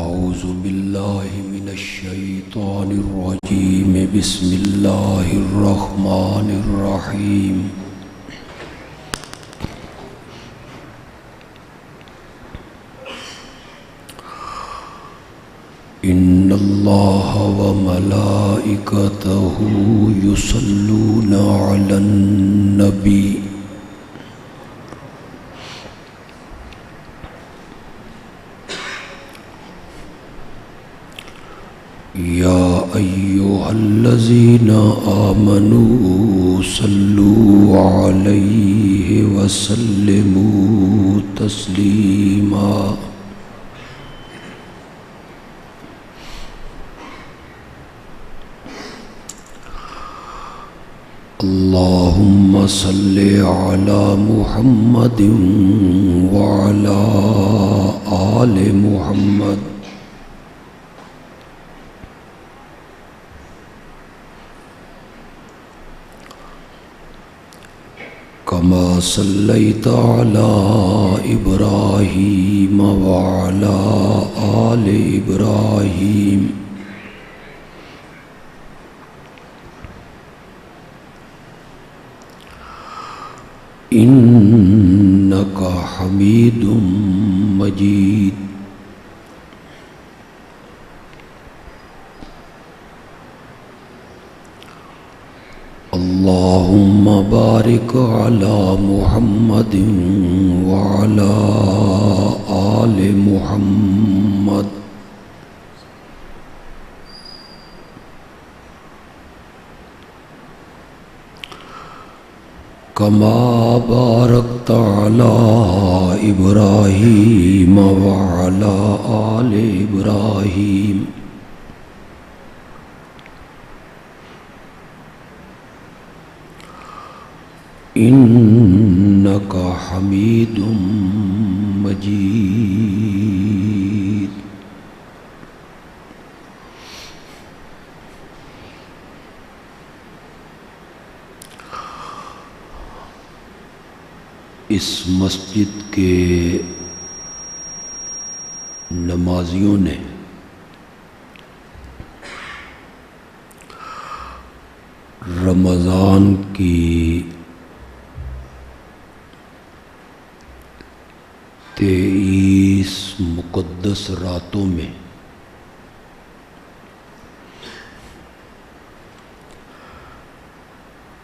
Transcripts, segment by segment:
أعوذ بالله من الشيطان الرجيم بسم الله الرحمن الرحيم إن الله وملائكته يصلون على النبي يا أيها الذين آمنوا صلوا عليه وسلموا تسليما اللهم صل على محمد وعلى آل محمد كما صليت على إبراهيم وعلى آل إبراهيم إنك حميد مجيد اللهم بارك على محمد وعلى آل محمد كما باركت على إبراهيم وعلى آل إبراهيم إنك حميد مجيد اس مسجد کے نمازیوں نے رمضان کی 23 مقدس راتوں میں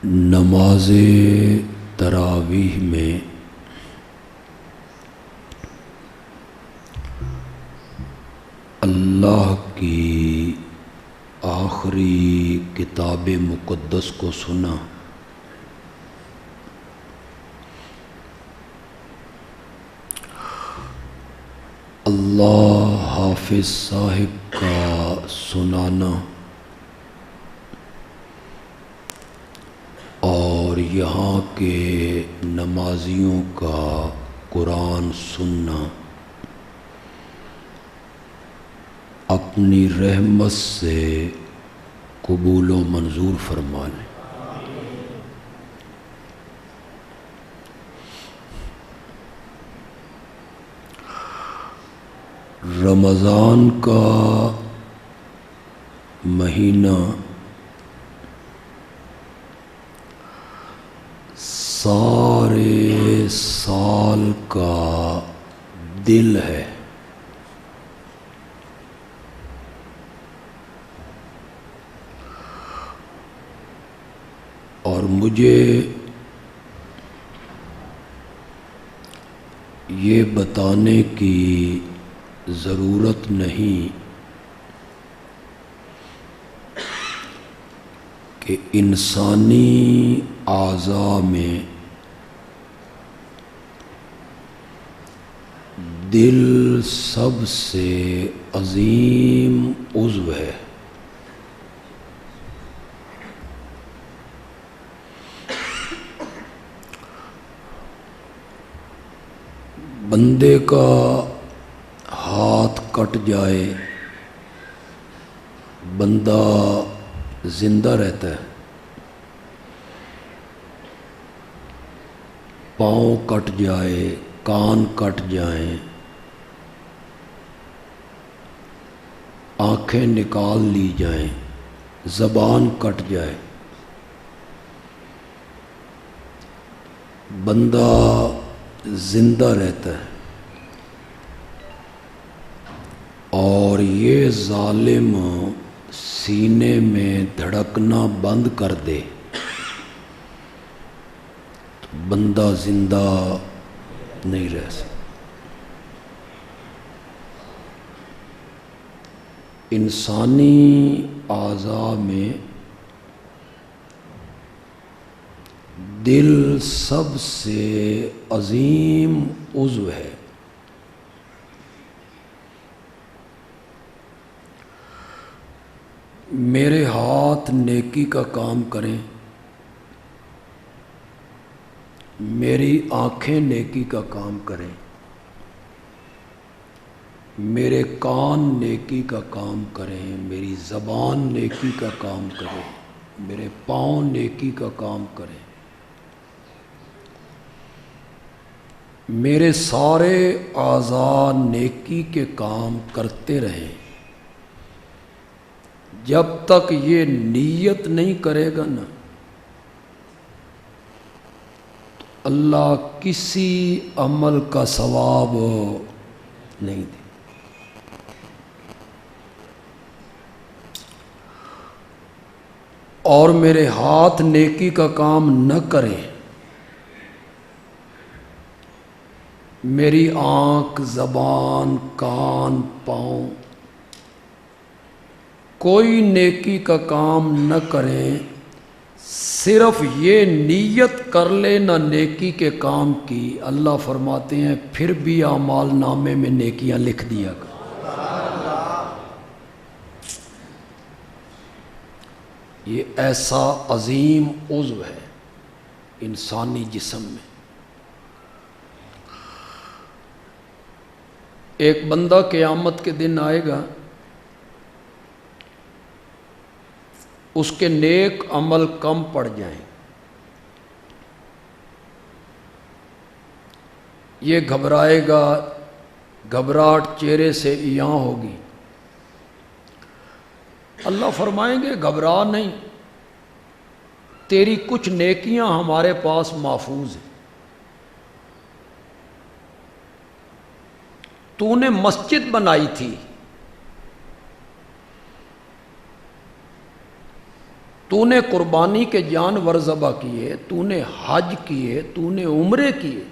نماز تراویح میں اللہ کی آخری کتاب مقدس کو سنا. اللہ حافظ صاحب کا سنانا اور یہاں کے نمازیوں کا قرآن سننا اپنی رحمت سے قبول و منظور فرما لیں. رمضان کا مہینہ سارے سال کا دل ہے. اور مجھے یہ بتانے کی ضرورت نہیں کہ انسانی اعضاء میں دل سب سے عظیم عضو ہے. بندے کا ہاتھ کٹ جائے بندہ زندہ رہتا ہے، پاؤں کٹ جائے، کان کٹ جائیں آنکھیں نکال لی جائیں، زبان کٹ جائے، بندہ زندہ رہتا ہے، اور یہ ظالم سینے میں دھڑکنا بند کر دے تو بندہ زندہ نہیں رہ سکتا۔ انسانی اعضاء میں دل سب سے عظیم عضو ہے۔ میرے ہاتھ نیکی کا کام کریں، میری آنکھیں نیکی کا کام کریں، میرے کان نیکی کا کام کریں، میری زبان نیکی کا کام کرے، میرے پاؤں نیکی کا کام کریں، میرے سارے اعضاء نیکی کے کام کرتے رہیں۔ جب تک یہ نیت نہیں کرے گا نا تو اللہ کسی عمل کا ثواب نہیں دے۔ اور میرے ہاتھ نیکی کا کام نہ کریں، میری آنکھ، زبان، کان، پاؤں کوئی نیکی کا کام نہ کریں، صرف یہ نیت کر لے نہ نیکی کے کام کی، اللہ فرماتے ہیں پھر بھی اعمال نامے میں نیکیاں لکھ دیا کر۔ یہ ایسا عظیم عضو ہے انسانی جسم میں۔ ایک بندہ قیامت کے دن آئے گا، اس کے نیک عمل کم پڑ جائیں، یہ گھبرائے گا، گھبراہٹ چہرے سے عیاں ہوگی۔ اللہ فرمائیں گے گھبرا نہیں، تیری کچھ نیکیاں ہمارے پاس محفوظ ہیں۔ تو نے مسجد بنائی تھی، تو نے قربانی کے جانور ذبح کیے، تو نے حج کیے، تو نے عمرے کیے۔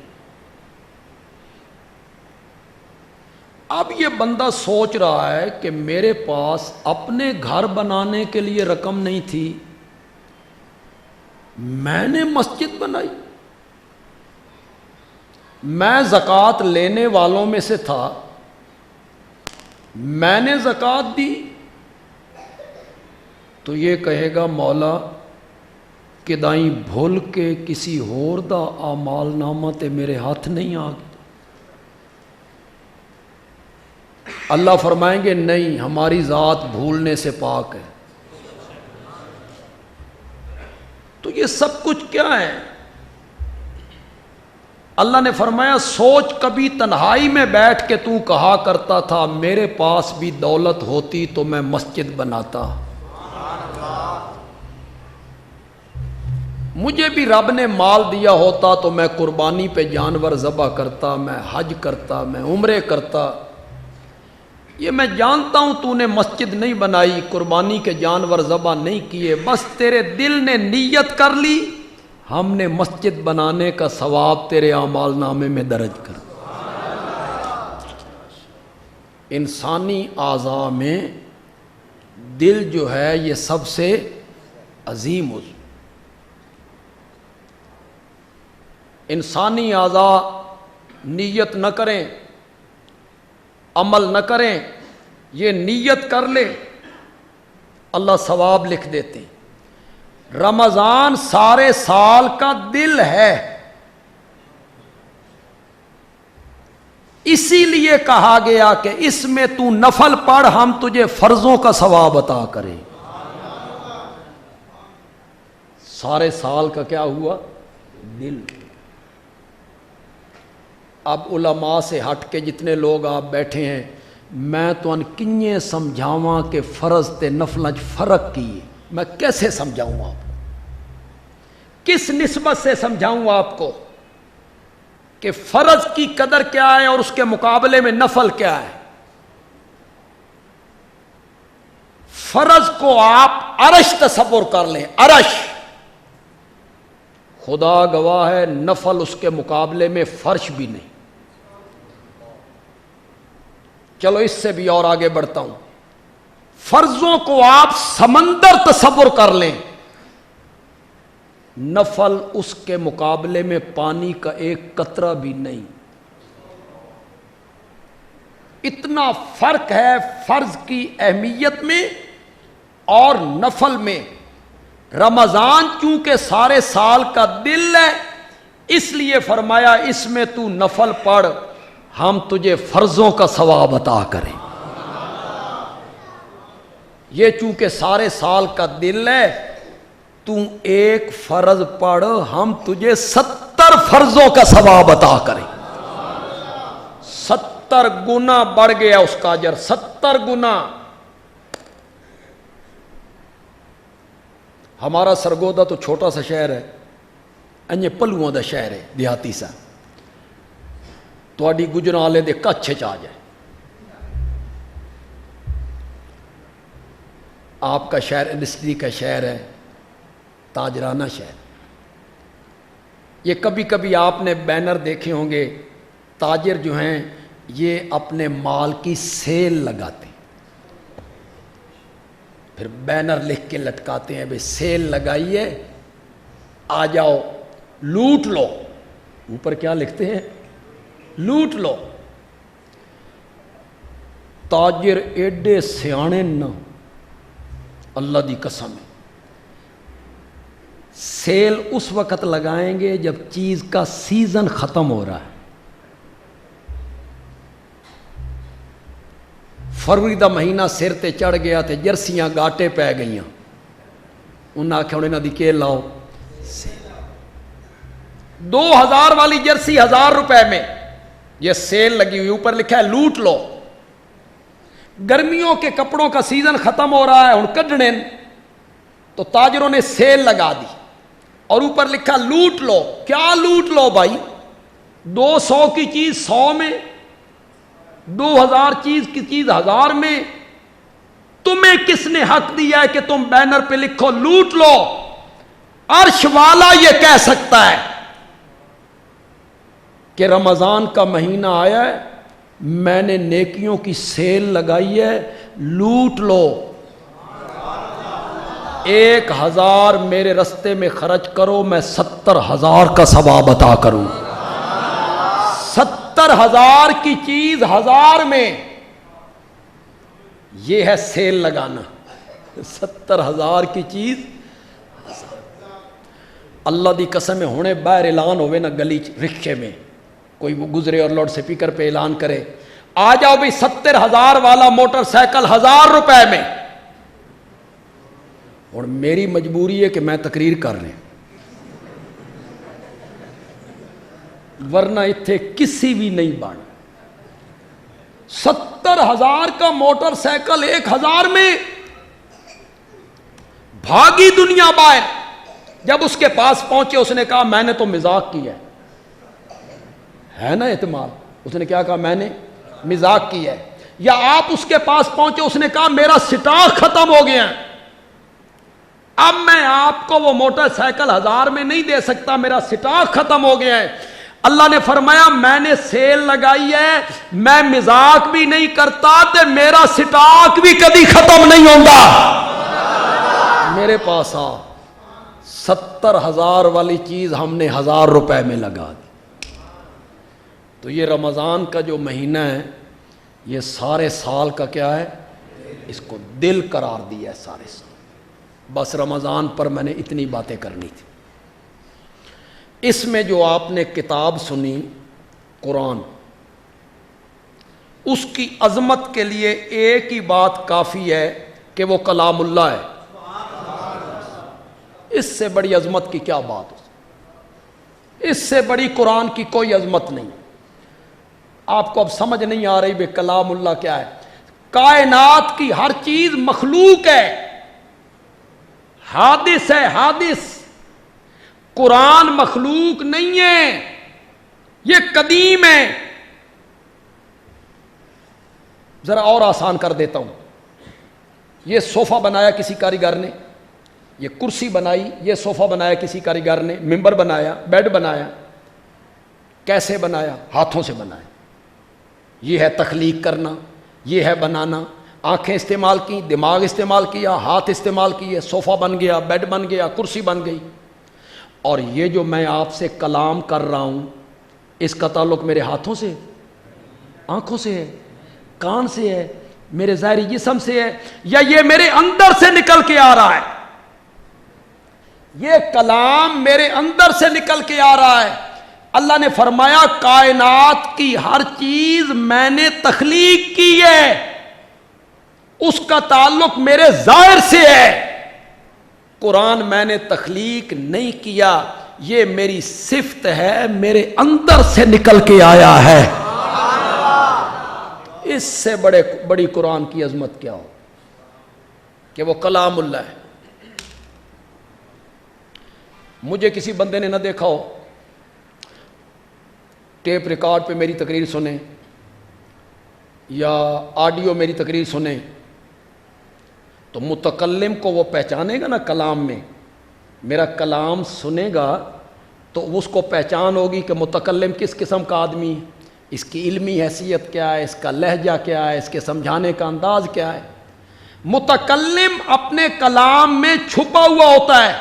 اب یہ بندہ سوچ رہا ہے کہ میرے پاس اپنے گھر بنانے کے لیے رقم نہیں تھی، میں نے مسجد بنائی، میں زکوٰۃ لینے والوں میں سے تھا، میں نے زکوٰۃ دی، تو یہ کہے گا مولا کدائیں بھول کے کسی ہور دا اعمال نامہ تے میرے ہاتھ نہیں آ گیا۔ اللہ فرمائیں گے نہیں، ہماری ذات بھولنے سے پاک ہے۔ تو یہ سب کچھ کیا ہے؟ اللہ نے فرمایا سوچ، کبھی تنہائی میں بیٹھ کے تو کہا کرتا تھا میرے پاس بھی دولت ہوتی تو میں مسجد بناتا، مجھے بھی رب نے مال دیا ہوتا تو میں قربانی پہ جانور ذبح کرتا، میں حج کرتا، میں عمرے کرتا۔ یہ میں جانتا ہوں تو نے مسجد نہیں بنائی، قربانی کے جانور ذبح نہیں کیے، بس تیرے دل نے نیت کر لی، ہم نے مسجد بنانے کا ثواب تیرے اعمال نامے میں درج کر۔ انسانی اعضاء میں دل جو ہے یہ سب سے عظیم عضو۔ انسانی اعضاء نیت نہ کریں، عمل نہ کریں، یہ نیت کر لے اللہ ثواب لکھ دیتے ہیں۔ رمضان سارے سال کا دل ہے، اسی لیے کہا گیا کہ اس میں تو نفل پڑھ، ہم تجھے فرضوں کا ثواب عطا کریں۔ سارے سال کا کیا ہوا؟ دل۔ اب علماء سے ہٹ کے جتنے لوگ آپ بیٹھے ہیں میں تو ان کنیے سمجھاواں کہ فرض تے نفلاں چ فرق کی ہے، میں کیسے سمجھاؤں آپ کو، کس نسبت سے سمجھاؤں آپ کو کہ فرض کی قدر کیا ہے اور اس کے مقابلے میں نفل کیا ہے۔ فرض کو آپ عرش تصور کر لیں، عرش، خدا گواہ ہے نفل اس کے مقابلے میں فرش بھی نہیں۔ چلو اس سے بھی اور آگے بڑھتا ہوں، فرضوں کو آپ سمندر تصور کر لیں، نفل اس کے مقابلے میں پانی کا ایک قطرہ بھی نہیں۔ اتنا فرق ہے فرض کی اہمیت میں اور نفل میں۔ رمضان چونکہ سارے سال کا دل ہے، اس لیے فرمایا اس میں تو نفل پڑھ، ہم تجھے فرضوں کا ثواب عطا کریں۔ یہ چونکہ سارے سال کا دل ہے، تو ایک فرض پڑھ، ہم تجھے 70 فرضوں کا ثواب عطا کریں۔ 70 گنا بڑھ گیا اس کا اجر، 70 گنا۔ ہمارا سرگودا تو چھوٹا سا شہر ہے، انجے پلوؤں دا شہر ہے، دیہاتی سا، تواڈی گجرالے دے کچھ چ آ جائے۔ آپ کا شہر انڈسٹری کا شہر ہے، تاجرانہ شہر۔ یہ کبھی کبھی آپ نے بینر دیکھے ہوں گے، تاجر جو ہیں یہ اپنے مال کی سیل لگاتے ہیں، پھر بینر لکھ کے لٹکاتے ہیں، بھئی سیل لگائی ہے، آ جاؤ لوٹ لو۔ اوپر کیا لکھتے ہیں؟ لوٹ لو۔ تاجر ایڈے سیانے نہ، اللہ دی قسم ہے، سیل اس وقت لگائیں گے جب چیز کا سیزن ختم ہو رہا ہے۔ فروری دا مہینہ سر تے چڑھ گیا تے جرسیاں گاٹے پہ گئیاں، انہاں آکھیا انہاں دی کے لاؤ سیل۔ 2000 والی جرسی 1000 روپے میں، یہ سیل لگی ہوئی، اوپر لکھا ہے لوٹ لو۔ گرمیوں کے کپڑوں کا سیزن ختم ہو رہا ہے، ہن کڈنے، تو تاجروں نے سیل لگا دی اور اوپر لکھا لوٹ لو۔ کیا لوٹ لو بھائی؟ 200 کی چیز 100 میں، 2000 چیز کی چیز 1000 میں۔ تمہیں کس نے حق دیا ہے کہ تم بینر پہ لکھو لوٹ لو؟ عرش والا یہ کہہ سکتا ہے کہ رمضان کا مہینہ آیا ہے، میں نے نیکیوں کی سیل لگائی ہے، لوٹ لو۔ 1000 میرے رستے میں خرچ کرو، میں 70,000 کا ثواب عطا کروں۔ 70,000 کی چیز 1000 میں، یہ ہے سیل لگانا۔ 70,000 کی چیز، اللہ دی قسم ہے، ہونے باہر اعلان ہوئے نا گلی رکشے میں، کوئی وہ گزرے اور لاؤڈ سپیکر پہ اعلان کرے، آ جاؤ بھئی 70,000 والا موٹر سائیکل 1000 روپے میں۔ اور میری مجبوری ہے کہ میں تقریر کر رہے ہیں، ورنہ اتھے کسی بھی نہیں بن۔ 70,000 کا موٹر سائیکل 1000 میں، بھاگی دنیا باہر۔ جب اس کے پاس پہنچے اس نے کہا میں نے تو مذاق کیا ہے نا اعتماد، اس نے کیا کہا؟ میں نے مذاق کیا ہے۔ یا آپ اس کے پاس پہنچے، اس نے کہا میرا سٹاک ختم ہو گیا ہے، اب میں آپ کو وہ موٹر سائیکل 1000 میں نہیں دے سکتا، میرا سٹاک ختم ہو گیا ہے۔ اللہ نے فرمایا میں نے سیل لگائی ہے، میں مذاق بھی نہیں کرتا تے میرا سٹاک بھی کبھی ختم نہیں ہوگا، میرے پاس آ۔ 70,000 والی چیز ہم نے 1000 روپے میں لگا دی۔ تو یہ رمضان کا جو مہینہ ہے، یہ سارے سال کا کیا ہے؟ اس کو دل قرار دیا ہے سارے سال۔ بس رمضان پر میں نے اتنی باتیں کرنی تھی۔ اس میں جو آپ نے کتاب سنی قرآن، اس کی عظمت کے لیے ایک ہی بات کافی ہے کہ وہ کلام اللہ ہے۔ اس سے بڑی عظمت کی کیا بات ہو؟ اس سے بڑی قرآن کی کوئی عظمت نہیں۔ آپ کو اب سمجھ نہیں آ رہی بے کلام اللہ کیا ہے؟ کائنات کی ہر چیز مخلوق ہے، حادث ہے، حادث۔ قرآن مخلوق نہیں ہے، یہ قدیم ہے۔ ذرا اور آسان کر دیتا ہوں، یہ صوفہ بنایا کسی کاریگر نے، یہ کرسی بنائی، یہ صوفہ بنایا کسی کاریگر نے، ممبر بنایا، بیڈ بنایا، کیسے بنایا؟ ہاتھوں سے بنایا۔ یہ ہے تخلیق کرنا، یہ ہے بنانا۔ آنکھیں استعمال کی، دماغ استعمال کیا، ہاتھ استعمال کیے، صوفہ بن گیا، بیڈ بن گیا، کرسی بن گئی۔ اور یہ جو میں آپ سے کلام کر رہا ہوں، اس کا تعلق میرے ہاتھوں سے، آنکھوں سے ہے، کان سے ہے، میرے ظاہری جسم سے ہے، یا یہ میرے اندر سے نکل کے آ رہا ہے؟ یہ کلام میرے اندر سے نکل کے آ رہا ہے۔ اللہ نے فرمایا کائنات کی ہر چیز میں نے تخلیق کی ہے، اس کا تعلق میرے ظاہر سے ہے۔ قرآن میں نے تخلیق نہیں کیا، یہ میری صفت ہے، میرے اندر سے نکل کے آیا ہے۔ اس سے بڑی قرآن کی عظمت کیا ہو کہ وہ کلام اللہ ہے۔ مجھے کسی بندے نے نہ دیکھا ہو، ٹیپ ریکارڈ پہ میری تقریر سنیں یا آڈیو میری تقریر سنیں، تو متکلم کو وہ پہچانے گا نا کلام میں۔ میرا کلام سنے گا تو اس کو پہچان ہوگی کہ متکلم کس قسم کا آدمی، اس کی علمی حیثیت کیا ہے، اس کا لہجہ کیا ہے، اس کے سمجھانے کا انداز کیا ہے۔ متکلم اپنے کلام میں چھپا ہوا ہوتا ہے،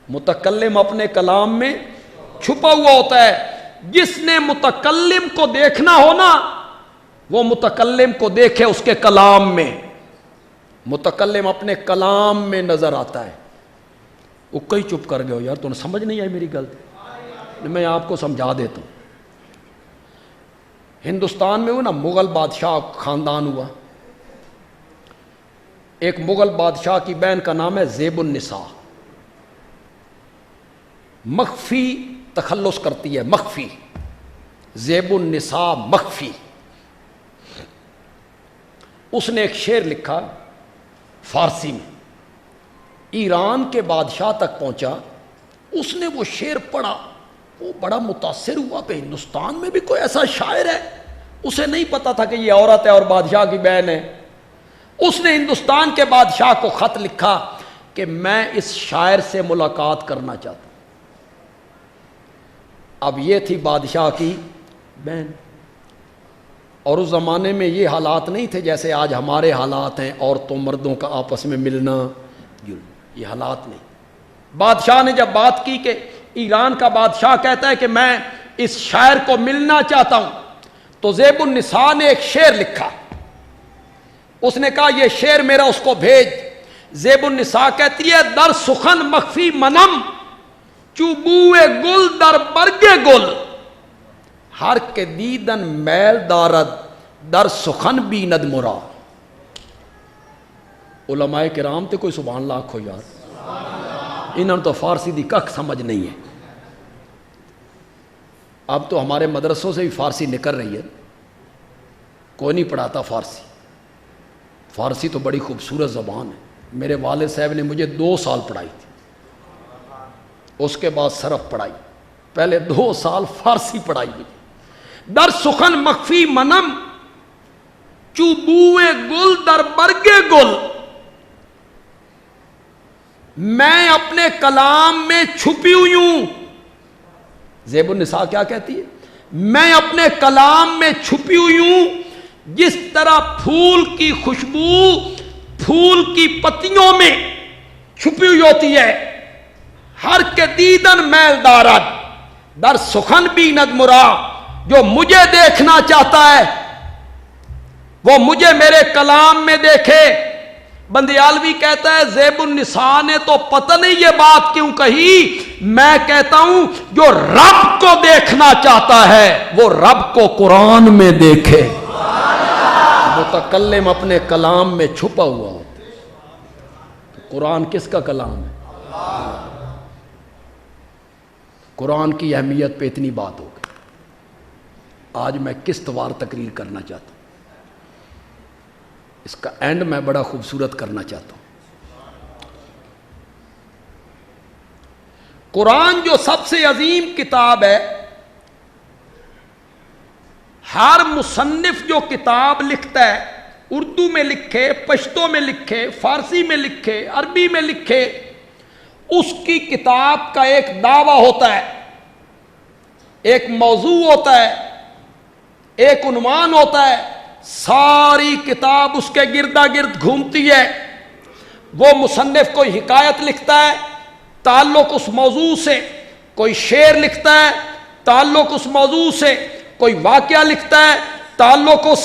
متکلم اپنے کلام میں چھپا ہوا ہوتا ہے۔ جس نے متکلم کو دیکھنا ہو نا، وہ متکلم کو دیکھے اس کے کلام میں۔ متکلم اپنے کلام میں نظر آتا ہے۔ وہ کئی چپ کر گئے ہو یار، تمہیں سمجھ نہیں آئی میری غلطی؟ میں آپ کو سمجھا دیتا ہوں۔ ہندوستان میں وہ نا مغل بادشاہ خاندان ہوا، ایک مغل بادشاہ کی بہن کا نام ہے زیب النساء، مخفی تخلص کرتی ہے، مخفی، زیب النساء مخفی۔ اس نے ایک شعر لکھا فارسی میں، ایران کے بادشاہ تک پہنچا، اس نے وہ شعر پڑھا، وہ بڑا متاثر ہوا کہ ہندوستان میں بھی کوئی ایسا شاعر ہے۔ اسے نہیں پتا تھا کہ یہ عورت ہے اور بادشاہ کی بہن ہے۔ اس نے ہندوستان کے بادشاہ کو خط لکھا کہ میں اس شاعر سے ملاقات کرنا چاہتا ہوں۔ اب یہ تھی بادشاہ کی بہن، اور اس زمانے میں یہ حالات نہیں تھے جیسے آج ہمارے حالات ہیں، عورتوں مردوں کا آپس میں ملنا جلنا، یہ حالات نہیں۔ بادشاہ نے جب بات کی کہ ایران کا بادشاہ کہتا ہے کہ میں اس شاعر کو ملنا چاہتا ہوں، تو زیب النساء نے ایک شعر لکھا۔ اس نے کہا یہ شعر میرا اس کو بھیج۔ زیب النساء کہتی ہے در سخن مخفی منم، چوبوئے گل در برگ گل، ہر کے دیدن میل دارد در سخن بیند مرا۔ علماء کرام تے کوئی سبحان اللہ آکھو یار، انہوں نے تو فارسی دی کخ سمجھ نہیں ہے۔ اب تو ہمارے مدرسوں سے بھی فارسی نکل رہی ہے، کوئی نہیں پڑھاتا فارسی۔ فارسی تو بڑی خوبصورت زبان ہے، میرے والد صاحب نے مجھے 2 سال پڑھائی تھی، اس کے بعد صرف پڑھائی، پہلے 2 سال فارسی پڑھائی گئی۔ در سخن مخفی منم، چوبوئے گل در برگ گل، میں اپنے کلام میں چھپی ہوئی ہوں۔ زیب النساء کیا کہتی ہے؟ میں اپنے کلام میں چھپی ہوئی ہوں، جس طرح پھول کی خوشبو پھول کی پتیوں میں چھپی ہوئی ہوتی ہے۔ ہر کے دیدن میل دارد در سخن بیند مرا، جو مجھے دیکھنا چاہتا ہے وہ مجھے میرے کلام میں دیکھے۔ بندیالوی کہتا ہے زیب النساء نے تو پتہ نہیں یہ بات کیوں کہی، میں کہتا ہوں جو رب کو دیکھنا چاہتا ہے وہ رب کو قرآن میں دیکھے۔ متکلم اپنے کلام میں چھپا ہوا ہوتا ہے۔ قرآن کس کا کلام ہے؟ قرآن کی اہمیت پہ اتنی بات ہو گئی۔ آج میں قسط وار تقریر کرنا چاہتا ہوں، اس کا اینڈ میں بڑا خوبصورت کرنا چاہتا ہوں۔ قرآن جو سب سے عظیم کتاب ہے، ہر مصنف جو کتاب لکھتا ہے، اردو میں لکھے، پشتو میں لکھے، فارسی میں لکھے، عربی میں لکھے، اس کی کتاب کا ایک دعویٰ ہوتا ہے، ایک موضوع ہوتا ہے، ایک عنوان ہوتا ہے، ساری کتاب اس کے گردا گرد گھومتی ہے۔ وہ مصنف کوئی حکایت لکھتا ہے، تعلق اس موضوع سے، کوئی شعر لکھتا ہے، تعلق اس موضوع سے، کوئی واقعہ لکھتا ہے، تعلق اس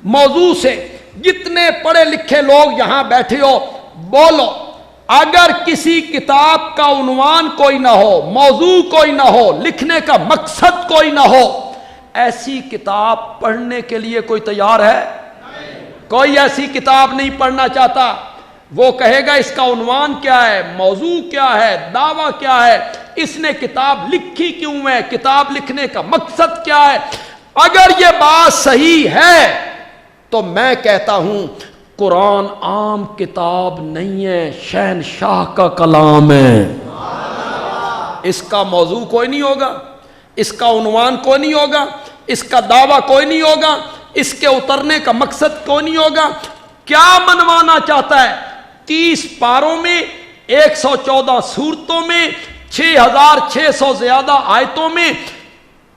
موضوع سے۔ جتنے پڑھے لکھے لوگ یہاں بیٹھے ہو، بولو، اگر کسی کتاب کا عنوان کوئی نہ ہو، موضوع کوئی نہ ہو، لکھنے کا مقصد کوئی نہ ہو، ایسی کتاب پڑھنے کے لیے کوئی تیار ہے؟ کوئی ایسی کتاب نہیں پڑھنا چاہتا۔ وہ کہے گا اس کا عنوان کیا ہے، موضوع کیا ہے، دعویٰ کیا ہے، اس نے کتاب لکھی کیوں ہے، کتاب لکھنے کا مقصد کیا ہے۔ اگر یہ بات صحیح ہے تو میں کہتا ہوں قرآن عام کتاب نہیں ہے، شہنشاہ کا کلام ہے۔ اس کا موضوع کوئی نہیں ہوگا، اس کا عنوان کوئی نہیں ہوگا، اس کا دعویٰ کوئی نہیں ہوگا، اس کے اترنے کا مقصد کوئی نہیں ہوگا۔ کیا منوانا چاہتا ہے؟ 30 پاروں میں، 114 سورتوں میں، 6600 زیادہ آیتوں میں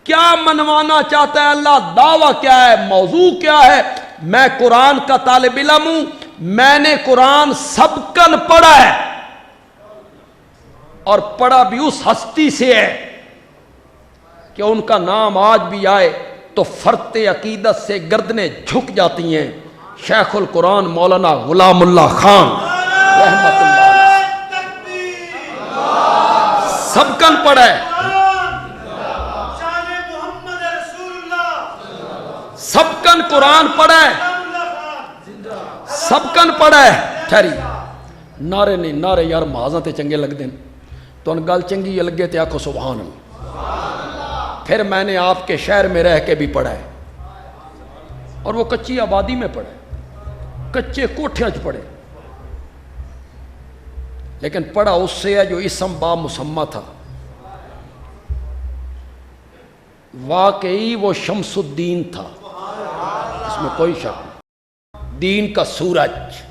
کیا منوانا چاہتا ہے اللہ؟ دعویٰ کیا ہے، موضوع کیا ہے؟ میں قرآن کا طالب علم ہوں، میں نے قرآن سبقاً پڑھا ہے، اور پڑھا بھی اس ہستی سے ہے کہ ان کا نام آج بھی آئے تو فرط عقیدت سے گردنیں جھک جاتی ہیں۔ شیخ القرآن مولانا غلام اللہ خان رحمت اللہ سبقاً پڑھا ہے، سبقاً قرآن پڑھا ہے، سبقاً پڑھا ہے۔ ٹھہری، نعرے نہیں، نعرے یار مہازاں تے چنگے لگ دیں تو ان گل چنگی لگے تے آکھو سبحان اللہ۔ پھر میں نے آپ کے شہر میں رہ کے بھی پڑھا ہے، اور وہ کچی آبادی میں پڑھے، کچے کوٹھیاں چ پڑھے، لیکن پڑھا اس سے ہے جو اسم با مسمہ تھا۔ واقعی وہ شمس الدین تھا، اس میں کوئی شک نہیں، دین کا سورج۔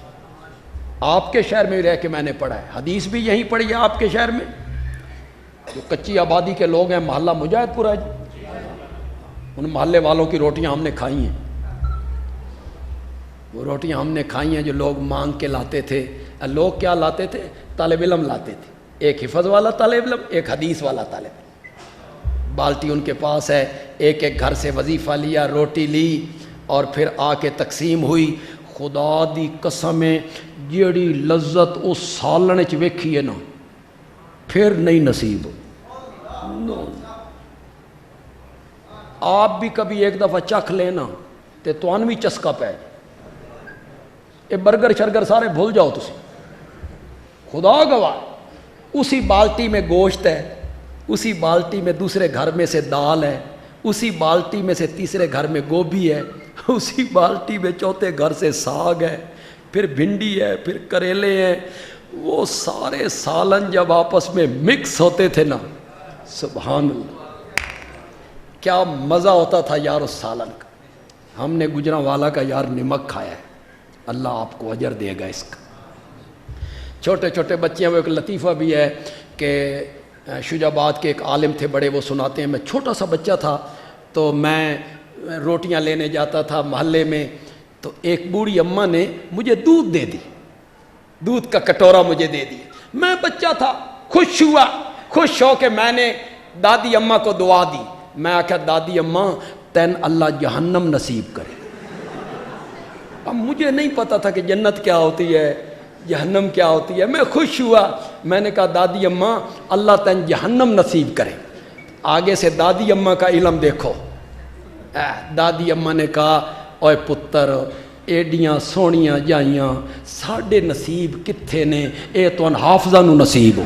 آپ کے شہر میں رہ کے میں نے پڑھا ہے، حدیث بھی یہیں پڑھی ہے آپ کے شہر میں۔ جو کچی آبادی کے لوگ ہیں، محلہ مجاہد پورا جی، ان محلے والوں کی روٹیاں ہم نے کھائی ہیں، وہ روٹیاں ہم نے کھائی ہیں جو لوگ مانگ کے لاتے تھے۔ لوگ کیا لاتے تھے؟ طالب علم لاتے تھے، ایک حفظ والا طالب علم، ایک حدیث والا طالب علم، بالٹی ان کے پاس ہے، ایک ایک گھر سے وظیفہ لیا، روٹی لی، اور پھر آ کے تقسیم ہوئی۔ خدا دی قسمیں جیڑی لذت اس سالن چ ویکھی ہے نا، پھر نہیں نصیب۔ آپ بھی کبھی ایک دفعہ چکھ لینا تے توان بھی چسکا پہ، یہ برگر شرگر سارے بھول جاؤ تسی۔ خدا گواہ، اسی بالٹی میں گوشت ہے، اسی بالٹی میں دوسرے گھر میں سے دال ہے، اسی بالٹی میں سے تیسرے گھر میں گوبھی ہے، اسی بالٹی میں چوتھے گھر سے ساگ ہے، پھر بھنڈی ہے، پھر کریلے ہیں۔ وہ سارے سالن جب آپس میں مکس ہوتے تھے نا، سبحان اللہ، کیا مزہ ہوتا تھا یار اس سالن کا۔ ہم نے گجرانوالا کا یار نمک کھایا ہے، اللہ آپ کو اجر دے گا اس کا۔ چھوٹے چھوٹے بچے ہیں، وہ ایک لطیفہ بھی ہے کہ شجاع آباد کے ایک عالم تھے بڑے، وہ سناتے ہیں، میں چھوٹا سا بچہ تھا تو میں روٹیاں لینے جاتا تھا محلے میں، تو ایک بوڑھی اماں نے مجھے دودھ دے دی، دودھ کا کٹورا مجھے دے دیا۔ میں بچہ تھا، خوش ہوا، خوش ہو کے میں نے دادی اماں کو دعا دی۔ میں آکھا دادی اماں تین اللہ جہنم نصیب کرے۔ اب مجھے نہیں پتا تھا کہ جنت کیا ہوتی ہے، جہنم کیا ہوتی ہے۔ میں خوش ہوا، میں نے کہا دادی اماں اللہ تین جہنم نصیب کرے۔ آگے سے دادی اماں کا علم دیکھو، دادی اماں نے کہا اوے پتر ایڈیاں سونیاں جائیاں ساڈے نصیب کتھے نے، اے تو حافظاں نو نصیب ہو۔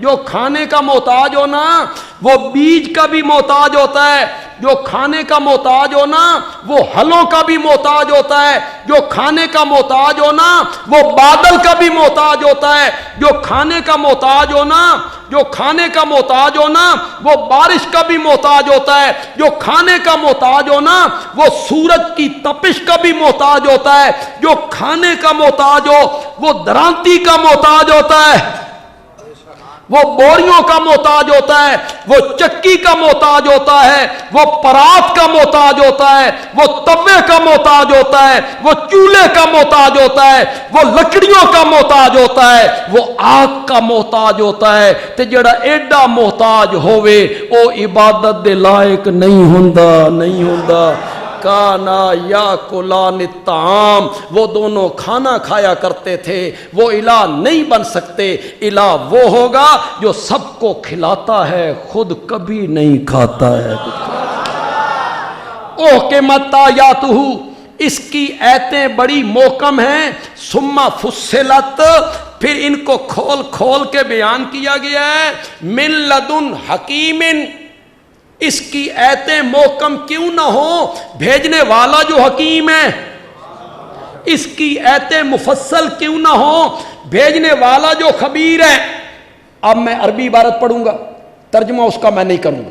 جو کھانے کا محتاج ہو نا وہ بیج کا بھی محتاج ہوتا ہے، جو کھانے کا محتاج ہو نا وہ ہلوں کا بھی محتاج ہوتا ہے، جو کھانے کا محتاج ہو نا وہ بادل کا بھی محتاج ہوتا ہے، جو کھانے کا محتاج ہو نا جو کھانے کا محتاج ہو نا وہ بارش کا بھی محتاج ہوتا ہے، جو کھانے کا محتاج ہو نا وہ سورج کی تپش کا بھی محتاج ہوتا ہے، جو کھانے کا محتاج ہو وہ درانتی کا محتاج ہوتا ہے، وہ بوریوں کا محتاج ہوتا ہے، وہ چکی کا محتاج ہوتا ہے، وہ پرات کا محتاج ہوتا ہے، وہ توے کا محتاج ہوتا ہے، وہ چولہے کا محتاج ہوتا ہے، وہ لکڑیوں کا محتاج ہوتا ہے، وہ آگ کا محتاج ہوتا ہے۔ تے جڑا ایڈا محتاج ہوئے او عبادت دے لائق نہیں ہوندا، نہیں ہوندا۔ کانا یا کلان الطعام، وہ دونوں کھانا کھایا کرتے تھے، وہ الہ نہیں بن سکتے۔ الہ وہ ہوگا جو سب کو کھلاتا ہے، خود کبھی نہیں کھاتا ہے۔ اوہ کے متایاتہ، اس کی ایتیں بڑی محکم ہیں، ثم فصلت، پھر ان کو کھول کھول کے بیان کیا گیا ہے، من لدن حکیم، اس کی ایتیں محکم کیوں نہ ہوں، بھیجنے والا جو حکیم ہے، اس کی ایتیں مفصل کیوں نہ ہوں، بھیجنے والا جو خبیر ہے۔ اب میں عربی عبارت پڑھوں گا، ترجمہ اس کا میں نہیں کروں گا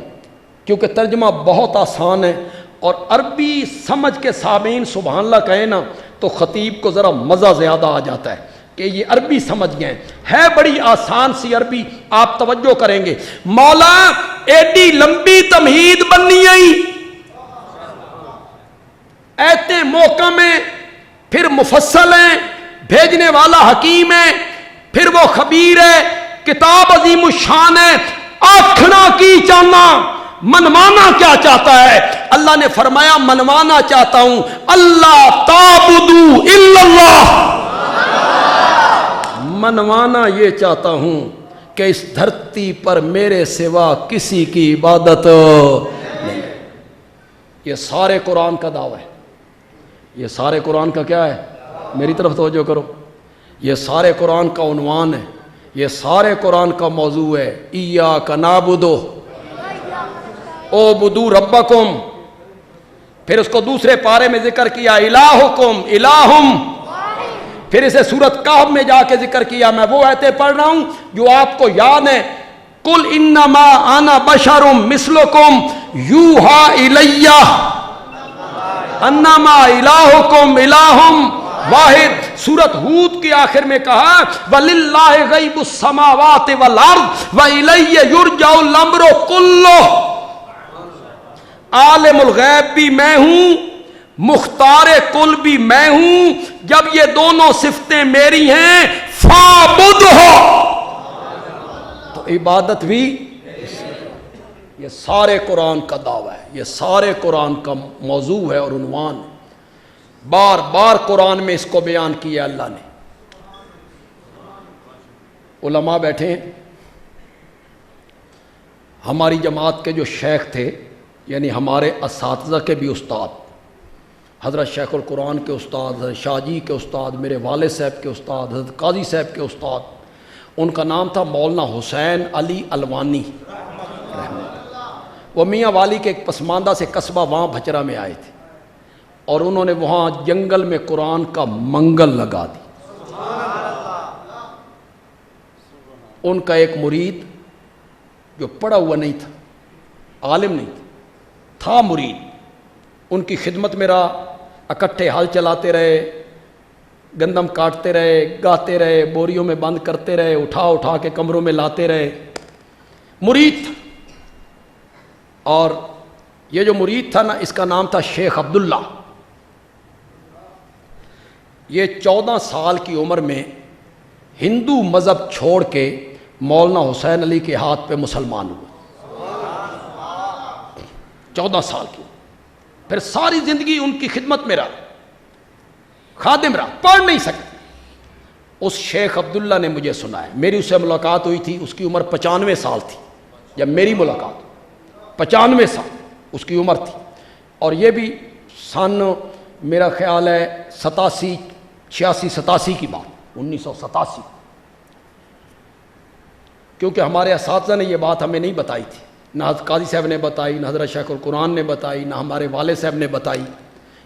کیونکہ ترجمہ بہت آسان ہے، اور عربی سمجھ کے سامعین سبحان اللہ کہیں نا تو خطیب کو ذرا مزہ زیادہ آ جاتا ہے کہ یہ عربی سمجھ گئے ہے بڑی آسان سی عربی، آپ توجہ کریں گے۔ مولا ایڈی لمبی تمہید بننی آئی، ایتیں محکم ہیں، پھر مفصل ہیں، بھیجنے والا حکیم ہے، پھر وہ خبیر ہے، کتاب عظیم الشان ہے۔ آکھنا کی چاہنا، منوانا کیا چاہتا ہے؟ اللہ نے فرمایا منوانا چاہتا ہوں، اللہ تعبدو الا اللہ، منوانا یہ چاہتا ہوں کہ اس دھرتی پر میرے سوا کسی کی عبادت نہیں۔ یہ سارے قرآن کا دعویٰ ہے، یہ سارے قرآن کا کیا ہے؟ میری طرف توجہ کرو، یہ سارے قرآن کا عنوان ہے، یہ سارے قرآن کا موضوع ہے، ایاک نعبد اعبدوا ربکم۔ پھر اس کو دوسرے پارے میں ذکر کیا الہکم الہم، پھر اسے سورت کہف میں جا کے ذکر کیا۔ میں وہ آیتیں پڑھ رہا ہوں جو آپ کو یاد ہیں، قل انما انا بشر مثلکم یوحی الی انما الہکم الہ واحد۔ سورت ہود کے آخر میں کہا وَلِلَّهِ غَيْبُ السَّمَاوَاتِ وَالْأَرْضِ وَإِلَيَّ يُرْجَعُ الْأَمْرُ كُلُّهُ۔ عالم الغیب بھی میں ہوں، مختار کل بھی میں ہوں، جب یہ دونوں صفتیں میری ہیں فَاعْبُدْهُ، تو عبادت بھی۔ یہ سارے قرآن کا دعویٰ ہے، یہ سارے قرآن کا موضوع ہے اور عنوان ہے، بار بار قرآن میں اس کو بیان کیا اللہ نے۔ علماء بیٹھے ہیں، ہماری جماعت کے جو شیخ تھے، یعنی ہمارے اساتذہ کے بھی استاد، حضرت شیخ القرآن کے استاد، حضرت شاہ جی کے استاد، میرے والد صاحب کے استاد، حضرت قاضی صاحب کے استاد، ان کا نام تھا مولانا حسین علی الوانی، وہ میاں والی کے ایک پسماندہ سے قصبہ وہاں بھچرا میں آئے تھے، اور انہوں نے وہاں جنگل میں قرآن کا منگل لگا دی۔ ان کا ایک مرید جو پڑھا ہوا نہیں تھا، عالم نہیں تھا مرید، ان کی خدمت میں رہا، اکٹھے ہل چلاتے رہے، گندم کاٹتے رہے، گاتے رہے، بوریوں میں بند کرتے رہے، اٹھا اٹھا کے کمروں میں لاتے رہے، مرید تھا۔ اور یہ جو مرید تھا نا، اس کا نام تھا شیخ عبداللہ۔ یہ 14 سال کی عمر میں ہندو مذہب چھوڑ کے مولانا حسین علی کے ہاتھ پہ مسلمان ہوئے، 14 سال کی۔ پھر ساری زندگی ان کی خدمت میں رہا، خادم رہا، پڑھ نہیں سکتے۔ اس شیخ عبداللہ نے مجھے سنایا، میری اس سے ملاقات ہوئی تھی، اس کی عمر 95 سال تھی جب میری ملاقات، 95 سال اس کی عمر تھی، اور یہ بھی سن میرا خیال ہے 86 کی بات، 1987، کیونکہ ہمارے اساتذہ نے یہ بات ہمیں نہیں بتائی تھی، نہ قاضی صاحب نے بتائی، نہ حضرت شیخ القرآن نے بتائی، نہ ہمارے والد صاحب نے بتائی،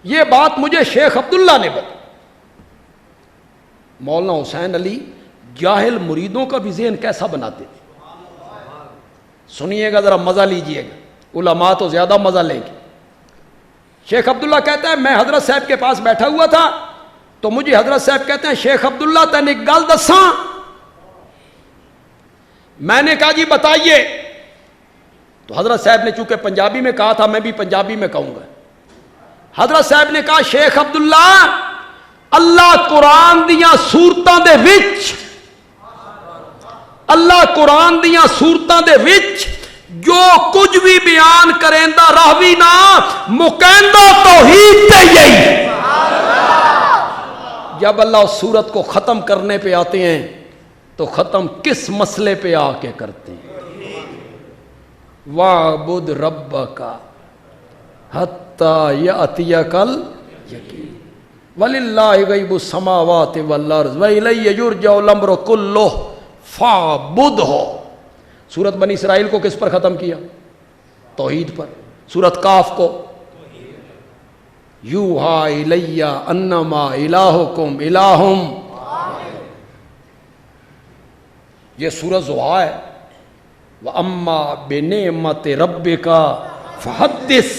یہ بات مجھے شیخ عبداللہ نے بتائی۔ مولانا حسین علی جاہل مریدوں کا بھی ذہن کیسا بناتے تھے، سنیے گا ذرا، مزہ لیجئے گا، علماء تو زیادہ مزہ لیں گے۔ شیخ عبداللہ کہتا ہے میں حضرت صاحب کے پاس بیٹھا ہوا تھا تو مجھے حضرت صاحب کہتے ہیں شیخ عبداللہ تین ایک گل دساں۔ میں نے کہا جی بتائیے۔ تو حضرت صاحب نے چونکہ پنجابی میں کہا تھا، میں بھی پنجابی میں کہوں گا۔ حضرت صاحب نے کہا شیخ عبداللہ اللہ قرآن دیاں سورتاں دے وچ، اللہ قرآن دیاں سورتاں دے وچ جو کچھ بھی بیان کریندا راوی نا مکیندا توحید تے یہی۔ جب اللہ اس سورت کو ختم کرنے پہ آتے ہیں تو ختم کس مسئلے پہ آ کے کرتے ہیں؟ وَاعْبُدْ رَبَّكَ حَتَّى يَأْتِيَكَ الْيَقِينُ وَلِلَّهِ غَيْبُ السَّمَاوَاتِ وَالْأَرْضِ وَإِلَيْهِ يُرْجَعُ الْأَمْرُ كُلُّهُ فَاعْبُدْهُ۔ سورت بنی اسرائیل کو کس پر ختم کیا؟ توحید پر۔ سورت کاف کو یوحا الیہ انما الہکم الہم، یہ سورت زحا ہے۔ وَأَمَّا بِنِعْمَتِ رَبِّكَ فَحَدِّثْ۔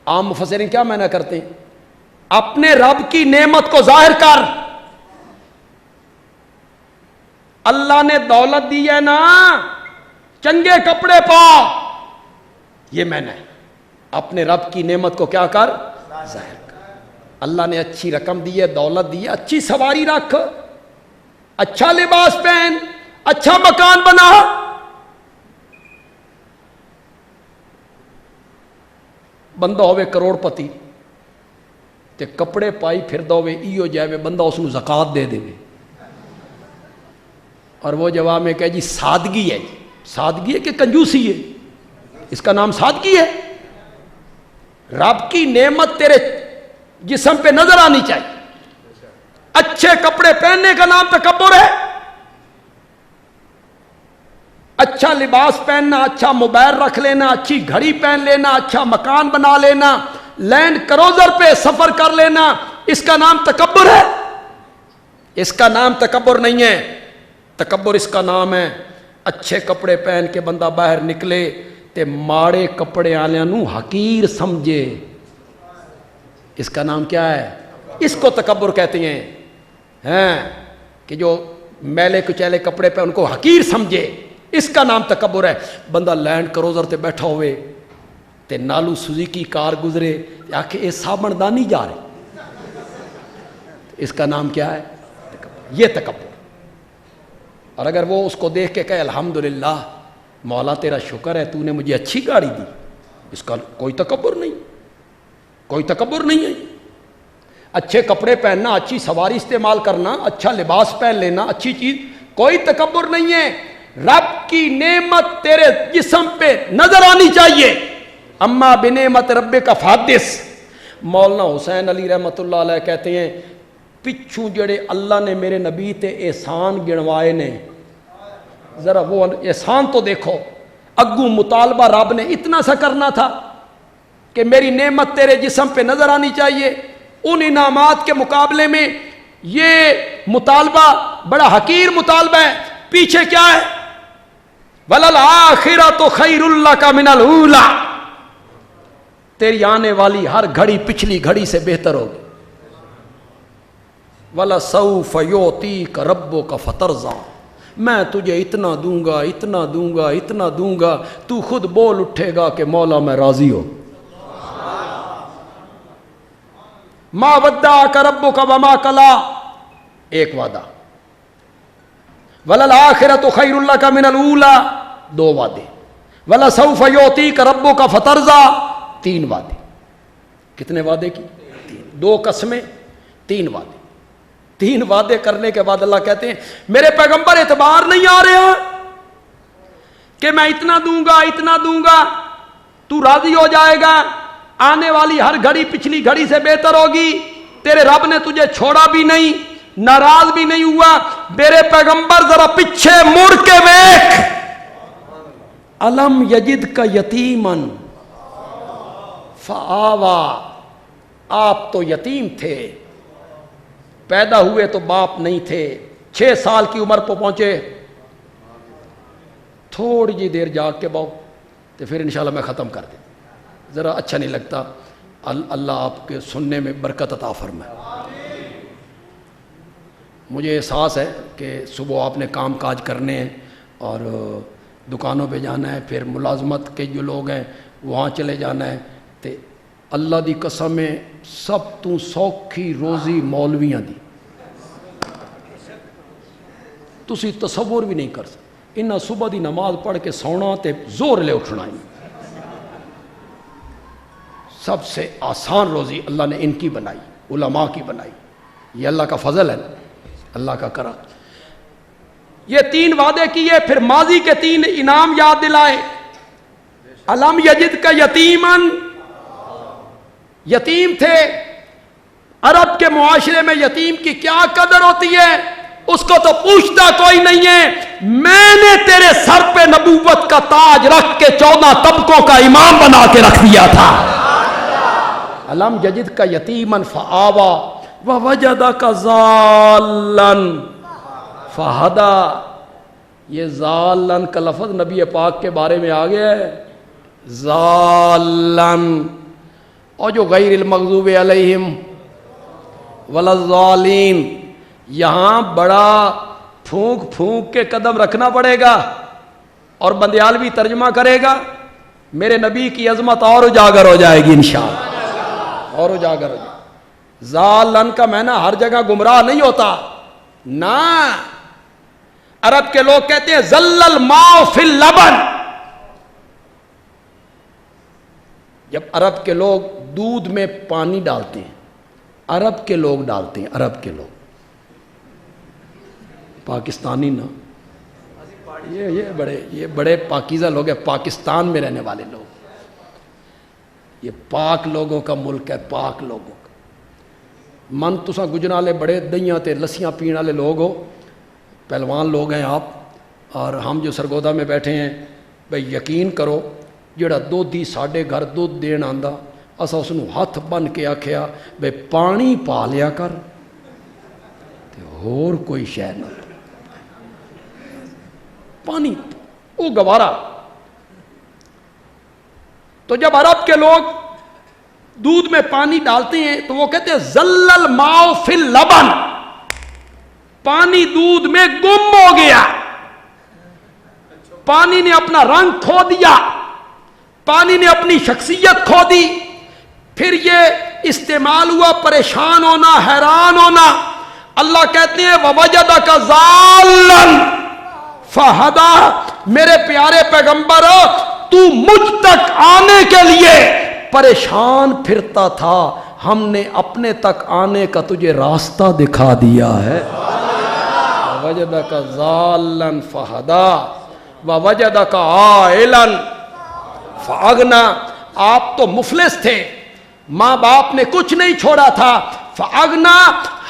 عام مفسرین کیا معنی کرتے ہیں؟ اپنے رب کی نعمت کو ظاہر کر۔ اللہ نے دولت دی ہے نا، چنگے کپڑے پا، یہ معنی ہے۔ اپنے رب کی نعمت کو کیا کر؟ ظاہر کر۔ اللہ نے اچھی رقم دی ہے، دولت دی ہے، اچھی سواری رکھ، اچھا لباس پہن، اچھا مکان بنا۔ بندہ ہوئے کروڑ پتی تے کپڑے پائی پھردا ہوئے ایو جائے بندہ اس نو زکات دے دے، اور وہ جواب میں کہے جی سادگی ہے، جی سادگی ہے کہ کنجوسی ہے؟ اس کا نام سادگی ہے؟ رب کی نعمت تیرے جسم پہ نظر آنی چاہیے۔ اچھے کپڑے پہننے کا نام تکبر ہے؟ اچھا لباس پہننا، اچھا موبائل رکھ لینا، اچھی گھڑی پہن لینا، اچھا مکان بنا لینا، لینڈ کروزر پہ سفر کر لینا، اس کا نام تکبر ہے؟ اس کا نام تکبر نہیں ہے۔ تکبر اس کا نام ہے اچھے کپڑے پہن کے بندہ باہر نکلے تے ماڑے کپڑے آلیاں نو حقیر سمجھے، اس کا نام کیا ہے؟ اس کو تکبر کہتے ہیں کہ جو میلے کچیلے کپڑے پہ ان کو حقیر سمجھے، اس کا نام تکبر ہے۔ بندہ لینڈ کروزر تے بیٹھا ہوئے تے نالو سوزوکی کار گزرے آکھے اے صابن دانی جا رہے، اس کا نام کیا ہے؟ یہ تکبر۔ اور اگر وہ اس کو دیکھ کے کہے الحمدللہ مولا تیرا شکر ہے تو نے مجھے اچھی گاڑی دی، اس کا کوئی تکبر نہیں، کوئی تکبر نہیں ہے۔ اچھے کپڑے پہننا، اچھی سواری استعمال کرنا، اچھا لباس پہن لینا، اچھی چیز، کوئی تکبر نہیں ہے۔ رب کی نعمت تیرے جسم پہ نظر آنی چاہیے۔ اما بنعمت ربک فحدث۔ مولانا حسین علی رحمۃ اللہ علیہ کہتے ہیں پچھوں جڑے اللہ نے میرے نبی تے احسان گنوائے نے، ذرا وہ احسان تو دیکھو۔ اگوں مطالبہ رب نے اتنا سا کرنا تھا کہ میری نعمت تیرے جسم پہ نظر آنی چاہیے، ان انعامات کے مقابلے میں یہ مطالبہ بڑا حقیر مطالبہ ہے۔ پیچھے کیا ہے؟ وَلَلْآخِرَةُ خَيْرٌ لَكَ مِنَ الْأُولَىٰ۔ تیری آنے والی ہر گھڑی پچھلی گھڑی سے بہتر ہوگی۔ وَلَسَوْفَ يُعْطِيكَ رَبُّكَ فَتَرْضَىٰ۔ میں تجھے اتنا دوں گا، اتنا دوں گا، اتنا دوں گا، تو خود بول اٹھے گا کہ مولا میں راضی ہو۔ مَا وَدَّعَكَ رَبُّكَ وَمَا قَلَىٰ، ایک وعدہ۔ وَلَلْآخِرَةُ خَيْرٌ لَكَ مِنَ الْأُولَىٰ، دو وعدے۔ وَلَسَوْفَ يُعْطِيكَ رَبُّكَ فَتَرْضَىٰ، تین وعدے۔ کتنے وعدے کی؟ دو قسمیں، تین وعدے۔ تین وعدے کرنے کے بعد اللہ کہتے ہیں میرے پیغمبر اعتبار نہیں آ رہا کہ میں اتنا دوں گا، اتنا دوں گا، تو راضی ہو جائے گا، آنے والی ہر گھڑی پچھلی گھڑی سے بہتر ہوگی، تیرے رب نے تجھے چھوڑا بھی نہیں، ناراض بھی نہیں ہوا. میرے پیغمبر ذرا پیچھے مڑ کے دیکھ. الم یجد کا یتیمن فآوا. آپ تو یتیم تھے, پیدا ہوئے تو باپ نہیں تھے, 6 سال کی عمر پہ پہنچے, تھوڑی جی دیر جاگ کے باؤ تو پھر انشاءاللہ میں ختم کر دیں, ذرا اچھا نہیں لگتا. اللہ آپ کے سننے میں برکت عطا فرمائے. مجھے احساس ہے کہ صبح آپ نے کام کاج کرنے ہیں اور دکانوں پہ جانا ہے, پھر ملازمت کے جو لوگ ہیں وہاں چلے جانا ہے. تو اللہ دی قسم ہے سب تو سوکھی روزی مولویاں دی, تسی تصور بھی نہیں کر سکتے. انہاں صبح دی نماز پڑھ کے سونا تے زور لے اٹھنا ہی. سب سے آسان روزی اللہ نے ان کی بنائی, علماء کی بنائی. یہ اللہ کا فضل ہے, اللہ کا کرم. یہ 3 وعدے کیے, پھر ماضی کے 3 انعام یاد دلائے. الم یجد کا یتیمن, یتیم تھے. عرب کے معاشرے میں یتیم کی کیا قدر ہوتی ہے, اس کو تو پوچھتا کوئی نہیں ہے. میں نے تیرے سر پہ نبوت کا تاج رکھ کے 14 طبقوں کا امام بنا کے رکھ دیا تھا. الم یجد کا یتیمن فآوا ووجدک ضالن فہدا. یہ ضالن کا لفظ نبی پاک کے بارے میں آ گیا ہے. ضالن, اور جو غیر المغضوب علیہم ولا الضالین, یہاں بڑا پھونک پھونک کے قدم رکھنا پڑے گا اور بندیالوی ترجمہ کرے گا. میرے نبی کی عظمت اور اجاگر ہو جائے گی انشاءاللہ, اور اجاگر ہو جائے. ضالن کا معنی ہر جگہ گمراہ نہیں ہوتا نا. عرب کے لوگ کہتے ہیں زل الماء فی اللبن. جب عرب کے لوگ دودھ میں پانی ڈالتے ہیں, عرب کے لوگ ڈالتے ہیں, عرب کے لوگ, پاکستانی نا, یہ بڑے پاکیزہ لوگ ہیں, پاکستان میں رہنے والے لوگ. یہ پاک لوگوں کا ملک ہے, پاک لوگوں کا. من تساں گجرالے بڑے دہیاں تے لسیاں پین والے لوگ ہو, پہلوان لوگ ہیں آپ, اور ہم جو سرگودا میں بیٹھے ہیں, بھئی یقین کرو جڑا دودھی ساڈے گھر دودھ دین آندا, اسا اس نو ہاتھ بن کے آکھیا بھئی پانی پا لیا کر تے ہور کوئی شے نہ, پانی وہ گوارا. تو جب عرب کے لوگ دودھ میں پانی ڈالتے ہیں تو وہ کہتے ہیں زل الماء فی اللبن, پانی دودھ میں گم ہو گیا, پانی نے اپنا رنگ کھو دیا, پانی نے اپنی شخصیت کھو دی. پھر یہ استعمال ہوا پریشان ہونا, حیران ہونا. اللہ کہتے ہیں ووجدک ضالن فہدا. میرے پیارے پیغمبر, تو مجھ تک آنے کے لیے پریشان پھرتا تھا, ہم نے اپنے تک آنے کا تجھے راستہ دکھا دیا ہے. ووجدک ضالن فہدا ووجدک عائلا فاغنا. آپ تو مفلس تھے, ماں باپ نے کچھ نہیں چھوڑا تھا. فاغنا,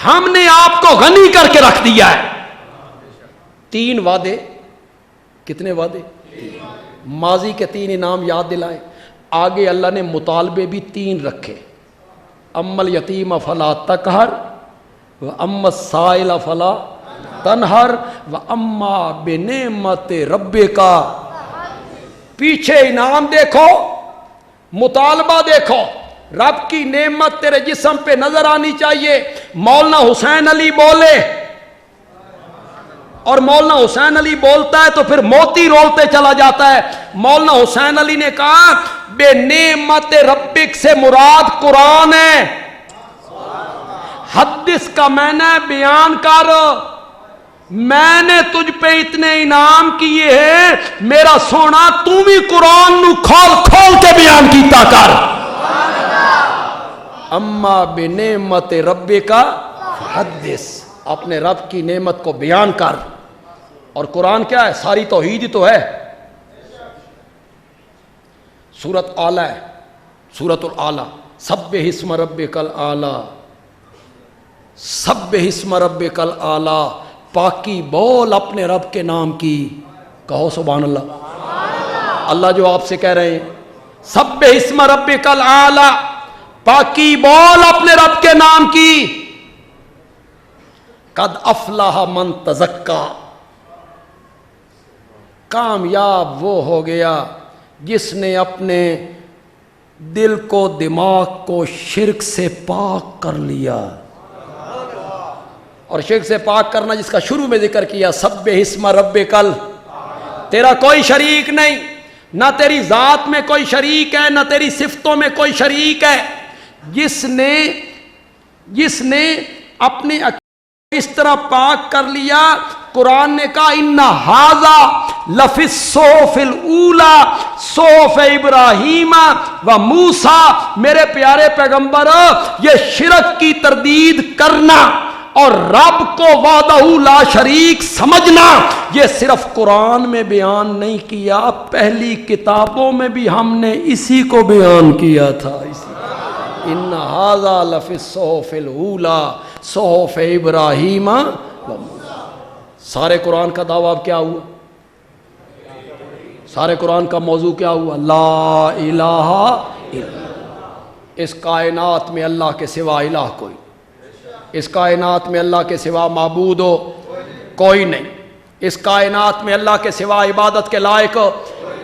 ہم نے آپ کو غنی کر کے رکھ دیا ہے. 3 وعدے. کتنے وعدے؟ ماضی کے 3 انعام یاد دلائے. آگے اللہ نے مطالبے بھی 3 رکھے. اما الیتیم فلا تقہر واما السائل فلا تنہر واما بنعمت ربک. پیچھے انعام دیکھو, مطالبہ دیکھو. رب کی نعمت تیرے جسم پہ نظر آنی چاہیے. مولانا حسین علی بولے, اور مولانا حسین علی بولتا ہے تو پھر موتی رولتے چلا جاتا ہے. مولانا حسین علی نے کہا بے نعمت ربک سے مراد قرآن ہے. حدث کا معنی بیان کر. میں نے تجھ پہ اتنے انعام کیے ہیں, میرا سونا تو بھی قرآن نو کھول کھول کے بیان کیتا کر. اما بنعمت ربک حدث, اپنے رب کی نعمت کو بیان کر. اور قرآن کیا ہے؟ ساری توحید ہی تو ہے. سورت اعلی ہے, سورت الاعلی. سبح اسم ربک الاعلی. سبح اسم ربک الاعلی، پاکی بول اپنے رب کے نام کی، کہو سبحان اللہ۔ اللہ جو آپ سے کہہ رہے ہیں سبح اسم ربک الاعلی، پاکی بول اپنے رب کے نام کی، قد افلح من تزکا، کامیاب وہ ہو گیا جس نے اپنے دل کو دماغ کو شرک سے پاک کر لیا۔ اور شرک سے پاک کرنا جس کا شروع میں ذکر کیا، سبح اسم ربک تیرا کوئی شریک نہیں، نہ تیری ذات میں کوئی شریک ہے، نہ تیری صفتوں میں کوئی شریک ہے، جس نے اپنے اس طرح پاک کر لیا۔ قرآن نے کہا ان ھذا لفی الصحف الاولی صحف ابراہیم و موسیٰ، میرے پیارے پیغمبر یہ شرک کی تردید کرنا اور رب کو وحدہ لا شریک سمجھنا یہ صرف قرآن میں بیان نہیں کیا، پہلی کتابوں میں بھی ہم نے اسی کو بیان کیا تھا۔ ان ھذا لفی الصحف الاولی صحف ابراہیم و موسیٰ۔ سارے قرآن کا دعویٰ اب کیا ہوا؟ سارے قرآن کا موضوع کیا ہوا؟ لا الہ الا اللہ۔ اس کائنات میں اللہ کے سوا الہ کوئی، اس کائنات میں اللہ کے سوا معبود ہو کوئی نہیں، اس کائنات میں اللہ کے سوا عبادت کے لائق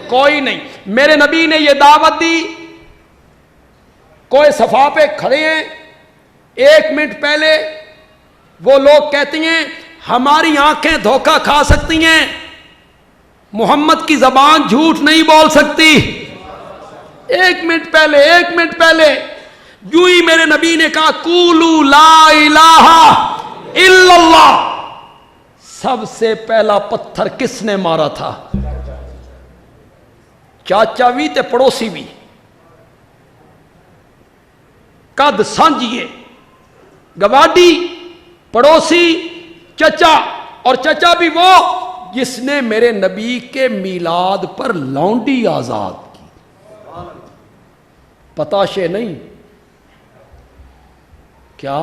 کوئی نہیں۔ میرے نبی نے یہ دعوت دی، کوئی صفا پہ کھڑے ہیں، ایک منٹ پہلے وہ لوگ کہتے ہیں ہماری آنکھیں دھوکہ کھا سکتی ہیں، محمد کی زبان جھوٹ نہیں بول سکتی۔ ایک منٹ پہلے جو ہی میرے نبی نے کہا قولوا لا الہ الا اللہ، سب سے پہلا پتھر کس نے مارا تھا؟ چاچا بھی تے پڑوسی بھی، قد سانجھیے، گواڈی، پڑوسی، چچا، اور چچا بھی وہ جس نے میرے نبی کے میلاد پر لونڈی آزاد کی، پتاشے نہیں، کیا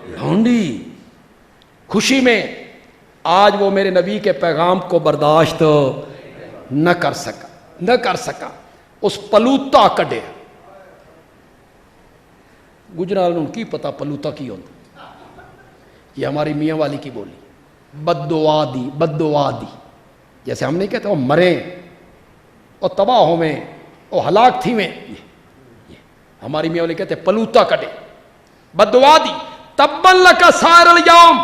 لونڈی، خوشی میں۔ آج وہ میرے نبی کے پیغام کو برداشت نہ کر سکا، اس پلوتا کڈے۔ گجرال ان کی پتا پلوتا کی ہوتا، یہ ہماری میاں والی کی بولی، بددعا دی، جیسے ہم نہیں کہتے وہ مریں اور تباہ ہو میں اور ہلاک تھی میں، یہ ہماری میاں والی کہتے پلوتا کڈے، بددعا دی، تبا لک سائر الیوم۔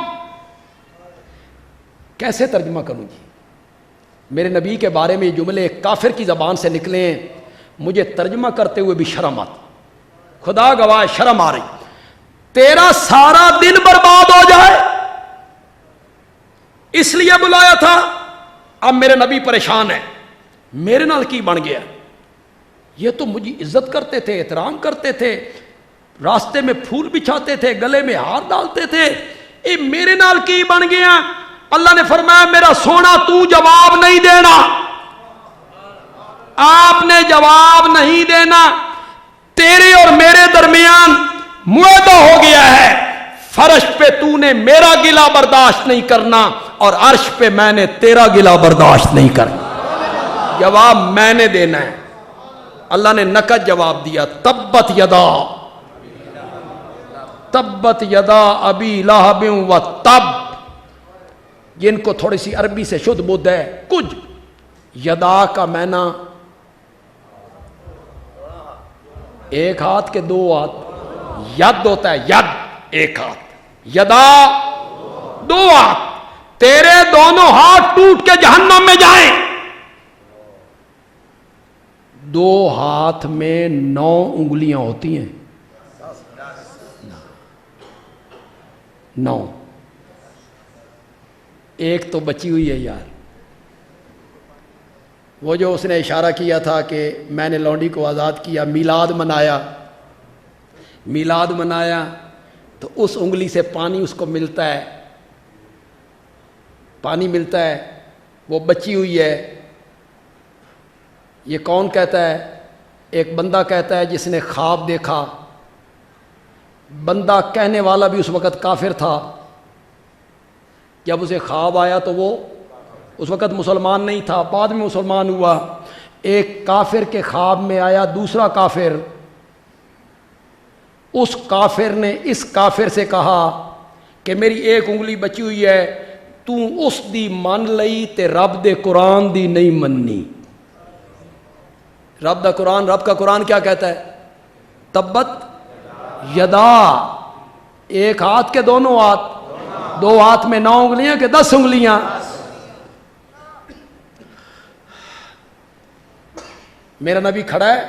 کیسے ترجمہ کروں جی؟ میرے نبی کے بارے میں یہ جملے ایک کافر کی زبان سے نکلے ہیں، مجھے ترجمہ کرتے ہوئے بھی شرم آتی، خدا گواہ شرم آ رہی۔ تیرا سارا دن برباد ہو جائے اس لیے بلایا تھا، اب میرے نبی پریشان ہے، میرے نال کی بن گیا؟ یہ تو مجھے عزت کرتے تھے، احترام کرتے تھے، راستے میں پھول بچھاتے تھے، گلے میں ہار ڈالتے تھے، اے میرے نال کی بن گیا؟ اللہ نے فرمایا میرا سونا تو جواب نہیں دینا، آپ نے جواب نہیں دینا، تیرے اور میرے درمیان معاہدہ ہو گیا ہے، فرش پہ تو نے میرا گلہ برداشت نہیں کرنا اور عرش پہ میں نے تیرا گلہ برداشت نہیں کرنا، جواب میں نے دینا ہے۔ اللہ نے نقد جواب دیا، تبت یدا ابی لہب و تب۔ جن کو تھوڑی سی عربی سے شدھ بدھ ہے، کچھ یدا کا معنی ایک ہاتھ کے دو ہاتھ، ید ہوتا ہے، ید ایک ہاتھ، یدا دو ہاتھ، تیرے دونوں ہاتھ ٹوٹ کے جہنم میں جائیں۔ دو ہاتھ میں 9 انگلیاں ہوتی ہیں، 9، ایک تو بچی ہوئی ہے یار۔ وہ جو اس نے اشارہ کیا تھا کہ میں نے لونڈی کو آزاد کیا، میلاد منایا تو اس انگلی سے پانی اس کو ملتا ہے، پانی ملتا ہے، وہ بچی ہوئی ہے۔ یہ کون کہتا ہے؟ ایک بندہ کہتا ہے جس نے خواب دیکھا، بندہ کہنے والا بھی اس وقت کافر تھا، جب اسے خواب آیا تو وہ اس وقت مسلمان نہیں تھا، بعد میں مسلمان ہوا۔ ایک کافر کے خواب میں آیا دوسرا کافر، اس کافر نے اس کافر سے کہا کہ میری ایک انگلی بچی ہوئی ہے، تو اس دی من لئی تے رب دے قرآن دی نہیں مننی۔ رب کا قرآن کیا کہتا ہے؟ تبت یدا، ایک ہاتھ کے دونوں ہاتھ، دو ہاتھ میں 9 انگلیاں کہ 10 انگلیاں؟ میرا نبی کھڑا ہے،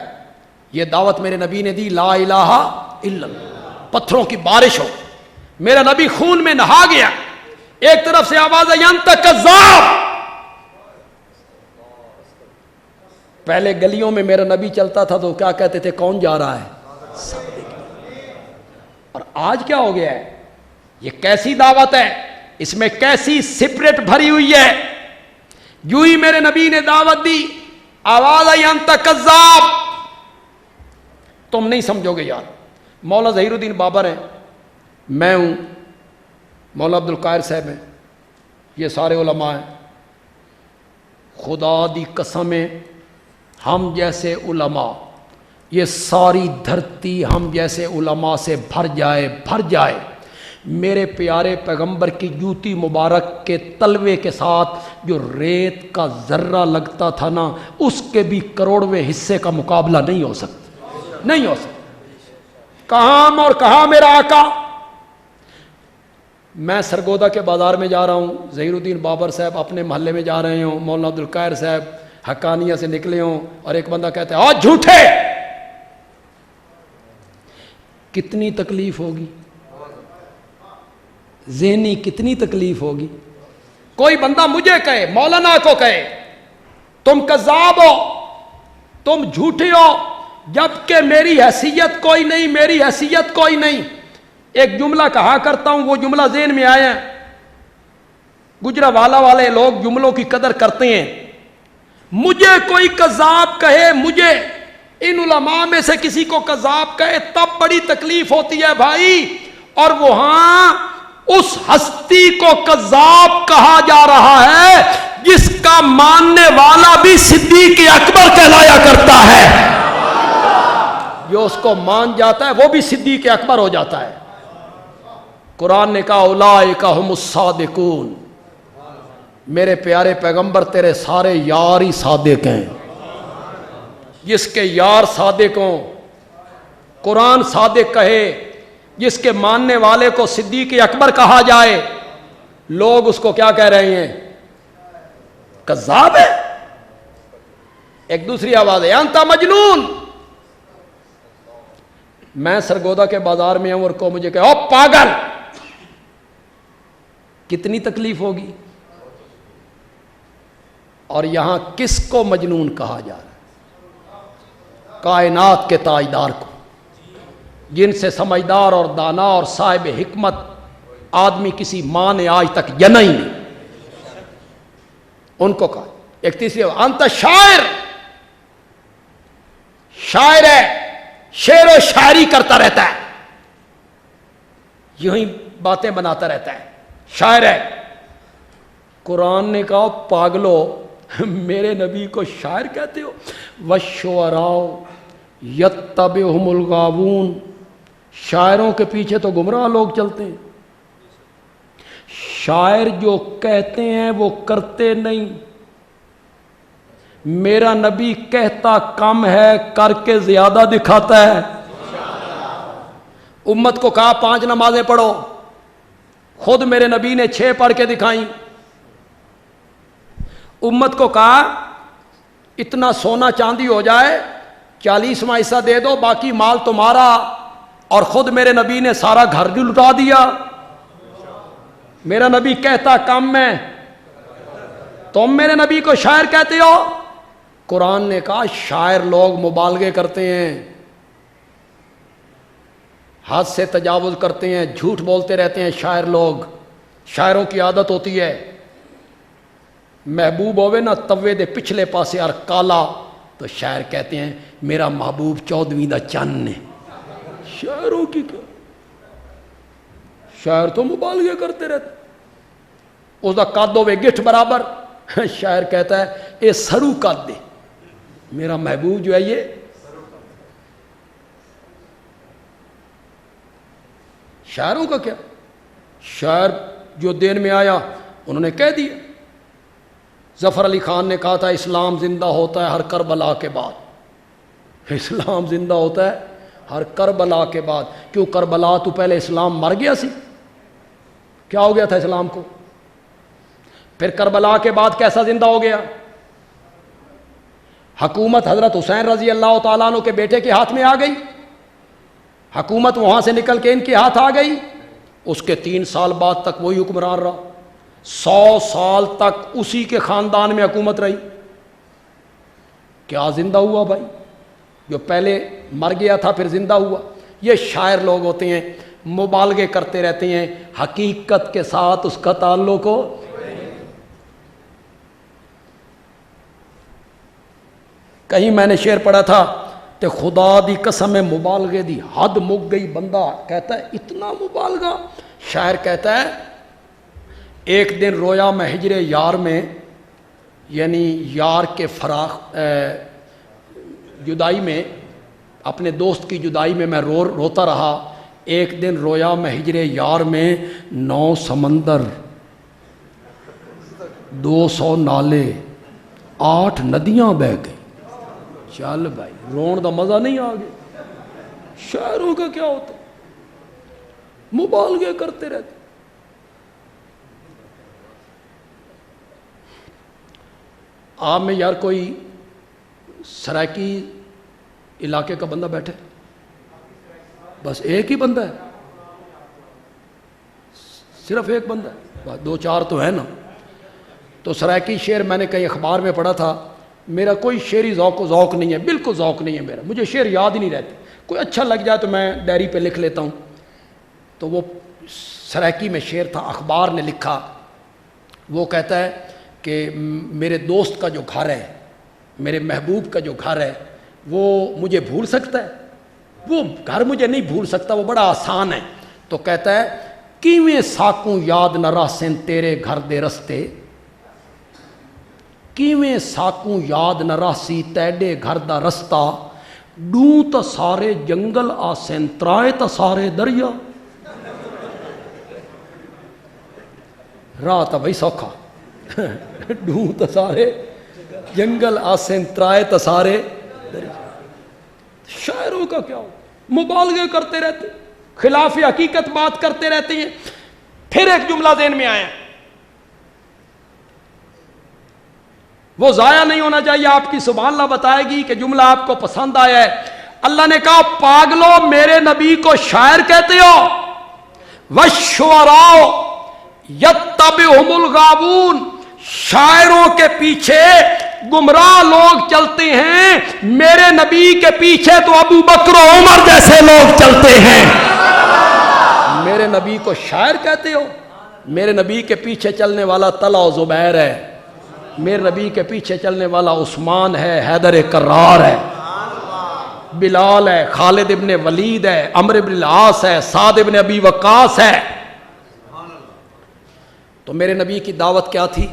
یہ دعوت میرے نبی نے دی، لا الہ الا اللہ، پتھروں کی بارش ہو، میرا نبی خون میں نہا گیا، ایک طرف سے آواز ہے انت کذاب۔ پہلے گلیوں میں میرا نبی چلتا تھا تو کیا کہتے تھے؟ کون جا رہا ہے؟ اور آج کیا ہو گیا ہے؟ یہ کیسی دعوت ہے؟ اس میں کیسی سپرٹ بھری ہوئی ہے؟ یوں ہی میرے نبی نے دعوت دی، آواز آئی انت کذاب۔ تم نہیں سمجھو گے یار، مولا ظہیر الدین بابر ہیں، میں ہوں، مولا عبد القاہر صاحب ہیں، یہ سارے علماء ہیں، خدا دی قسمیں ہم جیسے علماء، یہ ساری دھرتی ہم جیسے علماء سے بھر جائے، میرے پیارے پیغمبر کی جوتی مبارک کے تلوے کے ساتھ جو ریت کا ذرہ لگتا تھا نا، اس کے بھی کروڑویں حصے کا مقابلہ نہیں ہو سکتا۔ کہاں ہم اور کہاں میرا آقا؟ میں سرگودا کے بازار میں جا رہا ہوں، ظہیر الدین بابر صاحب اپنے محلے میں جا رہے ہوں، مولانا عبد القاہر صاحب حقانیہ سے نکلے ہوں، اور ایک بندہ کہتا ہے جھوٹے۔ کتنی تکلیف ہوگی ذہنی، کتنی تکلیف ہوگی؟ کوئی بندہ مجھے کہے، مولانا کو کہے تم کذاب ہو، تم جھوٹے ہو، جبکہ میری حیثیت کوئی نہیں۔ ایک جملہ کہا کرتا ہوں، وہ جملہ ذہن میں آیا، گجرانوالہ والے لوگ جملوں کی قدر کرتے ہیں۔ مجھے کوئی کذاب کہے، مجھے ان علماء میں سے کسی کو کذاب کہے، تب بڑی تکلیف ہوتی ہے بھائی، اور وہاں اس ہستی کو کذاب کہا جا رہا ہے جس کا ماننے والا بھی صدیق اکبر کہلایا کرتا ہے۔ جو اس کو مان جاتا ہے وہ بھی صدیق اکبر ہو جاتا ہے۔ قرآن نے کہا اولئک ھم الصادقون، میرے پیارے پیغمبر تیرے سارے یار ہی صادق ہیں۔ جس کے یار صادق ہوں، قرآن صادق کہے، جس کے ماننے والے کو صدیق اکبر کہا جائے، لوگ اس کو کیا کہہ رہے ہیں؟ کذاب ہے۔ ایک دوسری آواز ہے انت مجنون۔ میں سرگودا کے بازار میں ہوں اور کو مجھے کہے او پاگل، کتنی تکلیف ہوگی؟ اور یہاں کس کو مجنون کہا جا رہا ہے؟ کائنات کے تاجدار کو، جن سے سمجھدار اور دانا اور صاحب حکمت آدمی کسی ماں نے آج تک جنا ہی نہیں، ان کو کہا۔ ایک تیسری انت شاعر ہے، شعر و شاعری کرتا رہتا ہے، یوں ہی باتیں بناتا رہتا ہے، شاعر ہے۔ قرآن نے کہا پاگلو، میرے نبی کو شاعر کہتے ہو؟ وَالشُّعَرَاءُ یتبعہم الغاوون، شاعروں کے پیچھے تو گمراہ لوگ چلتے ہیں۔ شاعر جو کہتے ہیں وہ کرتے نہیں، میرا نبی کہتا کم ہے، کر کے زیادہ دکھاتا ہے۔ امت کو کہا 5 نمازیں پڑھو، خود میرے نبی نے 6 پڑھ کے دکھائیں۔ امت کو کہا اتنا سونا چاندی ہو جائے 40واں حصہ دے دو، باقی مال تمہارا، اور خود میرے نبی نے سارا گھر بھی لٹا دیا۔ میرا نبی کہتا کم ہے، تم میرے نبی کو شاعر کہتے ہو؟ قرآن نے کہا شاعر لوگ مبالغے کرتے ہیں، حد سے تجاوز کرتے ہیں، جھوٹ بولتے رہتے ہیں شاعر لوگ۔ شاعروں کی عادت ہوتی ہے، محبوب ہوئے نا توے دے پچھلے پاسے اور کالا، تو شاعر کہتے ہیں میرا محبوب 14ویں دا چن ہے۔ شاعروں کی کیا؟ شاعر تو مبالغے کرتے رہتے، اس دا قد ہوے گٹھ برابر، شاعر کہتا ہے اے سرو قد دے، میرا محبوب جو ہے یہ شاعروں کا کیا، شاعر جو دین میں آیا انہوں نے کہہ دیا۔ ظفر علی خان نے کہا تھا اسلام زندہ ہوتا ہے ہر کربلا کے بعد، اسلام زندہ ہوتا ہے ہر کربلا کے بعد۔ کیوں کربلا تو پہلے اسلام مر گیا سی، کیا ہو گیا تھا اسلام کو؟ پھر کربلا کے بعد کیسا زندہ ہو گیا؟ حکومت حضرت حسین رضی اللہ تعالیٰ عنہ کے بیٹے کے ہاتھ میں آ گئی، حکومت وہاں سے نکل کے ان کے ہاتھ آ گئی، اس کے 3 سال بعد تک وہی حکمران رہا، 100 سال تک اسی کے خاندان میں حکومت رہی۔ کیا زندہ ہوا بھائی؟ جو پہلے مر گیا تھا پھر زندہ ہوا۔ یہ شاعر لوگ ہوتے ہیں، مبالغے کرتے رہتے ہیں، حقیقت کے ساتھ اس کا تعلق ہو۔ کہیں میں نے شعر پڑھا تھا کہ خدا دی قسم مبالغے دی حد مک گئی، بندہ کہتا ہے اتنا مبالغہ۔ شاعر کہتا ہے ایک دن رویا میں ہجر یار میں، یعنی یار کے جدائی میں، اپنے دوست کی جدائی میں روتا رہا۔ ایک دن رویا میں ہجر یار میں، 9 سمندر 200 نالے 8 ندیاں بہہ گئی۔ چل بھائی رون دا مزہ نہیں آ گیا؟ شاعروں کا کیا ہوتا، مبالغے کرتے رہتے۔ آپ میں یار کوئی سرائکی علاقے کا بندہ بیٹھے، بس ایک ہی بندہ ہے، صرف ایک بندہ ہے، بس 2-4 تو ہے نا۔ تو سرائکی شعر میں نے کئی اخبار میں پڑھا تھا، میرا کوئی شعری ذوق نہیں ہے، بالکل ذوق نہیں ہے میرا، مجھے شعر یاد ہی نہیں رہتے، کوئی اچھا لگ جائے تو میں ڈائری پہ لکھ لیتا ہوں۔ تو وہ سرائکی میں شعر تھا، اخبار نے لکھا، وہ کہتا ہے کہ میرے دوست کا جو گھر ہے، میرے محبوب کا جو گھر ہے، وہ مجھے بھول سکتا ہے؟ وہ گھر مجھے نہیں بھول سکتا، وہ بڑا آسان ہے۔ تو کہتا ہے کیویں ساکوں یاد نہ راسن تیرے گھر دے رستے، کیویں ساکوں یاد نہ راسی تیڈے گھر دا رستہ، ڈوں تا سارے جنگل آسن ترائے تا سارے دریا۔ راہ تا بھائی سوکھا، ڈوں تا سارے جنگل آسن ترائے تا سارے دریا۔ شاعروں کا کیا ہو، مبالغے کرتے رہتے، خلاف حقیقت بات کرتے رہتے ہیں۔ پھر ایک جملہ ذہن میں آیا، وہ ضائع نہیں ہونا چاہیے، آپ کی سبحان اللہ بتائے گی کہ جملہ آپ کو پسند آیا ہے۔ اللہ نے کہا پاگلو میرے نبی کو شاعر کہتے ہو، وَالشُّعَرَاءُ يَتَّبِعُهُمُ الْغَاوُونَ، شاعروں کے پیچھے گمراہ لوگ چلتے ہیں، میرے نبی کے پیچھے تو ابو بکر و عمر جیسے لوگ چلتے ہیں۔ میرے نبی کو شاعر کہتے ہو؟ میرے نبی کے پیچھے چلنے والا طلحہ و زبیر ہے، میرے نبی کے پیچھے چلنے والا عثمان ہے، حیدر کرار ہے، بلال ہے، خالد ابن ولید ہے، عمرو بن العاص ہے، سعد ابن ابی وقاص ہے۔ تو میرے نبی کی دعوت کیا تھی؟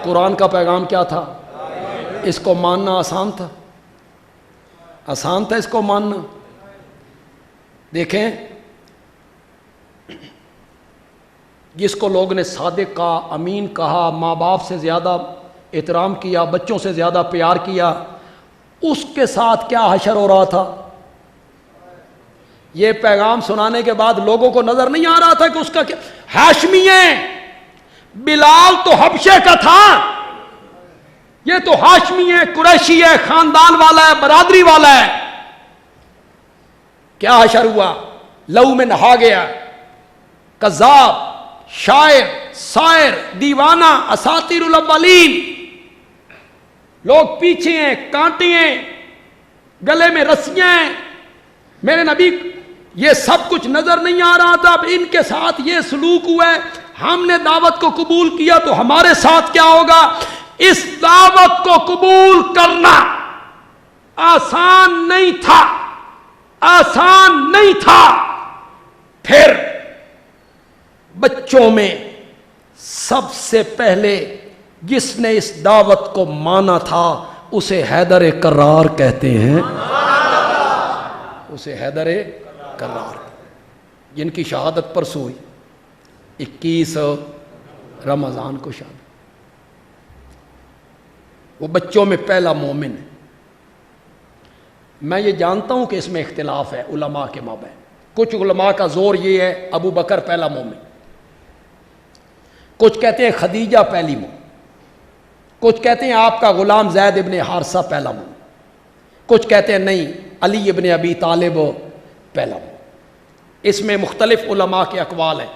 قرآن کا پیغام کیا تھا؟ اس کو ماننا آسان تھا، آسان تھا اس کو ماننا۔ دیکھیں جس کو لوگ نے صادق کہا، امین کہا، ماں باپ سے زیادہ احترام کیا، بچوں سے زیادہ پیار کیا، اس کے ساتھ کیا حشر ہو رہا تھا؟ یہ پیغام سنانے کے بعد لوگوں کو نظر نہیں آ رہا تھا کہ اس کا کیا؟ ہاشمی ہے، بلال تو حبشے کا تھا، یہ تو ہاشمی ہے، قریشی ہے، خاندان والا ہے، برادری والا ہے۔ کیا حشر ہوا؟ لہو میں نہا گیا، کذاب، شاعر، سائر، دیوانہ، اساطیر الاولین، لوگ پیچھے ہیں، کانٹے ہیں، گلے میں رسیاں ہیں، میرے نبی یہ سب کچھ نظر نہیں آ رہا تھا۔ اب ان کے ساتھ یہ سلوک ہوا ہے، ہم نے دعوت کو قبول کیا تو ہمارے ساتھ کیا ہوگا؟ اس دعوت کو قبول کرنا آسان نہیں تھا، آسان نہیں تھا۔ پھر بچوں میں سب سے پہلے جس نے اس دعوت کو مانا تھا اسے حیدر کرار کہتے ہیں، اسے حیدر کرار، جن کی شہادت پرسوں ہوئی 21 رمضان کو شامل۔ وہ بچوں میں پہلا مومن ہے۔ میں یہ جانتا ہوں کہ اس میں اختلاف ہے علماء کے مابین، کچھ علماء کا زور یہ ہے ابو بکر پہلا مومن، کچھ کہتے ہیں خدیجہ پہلی مومن، کچھ کہتے ہیں آپ کا غلام زید ابن حارثہ پہلا مومن، کچھ کہتے ہیں نہیں علی ابن ابی طالب پہلا مومن۔ اس میں مختلف علماء کے اقوال ہیں۔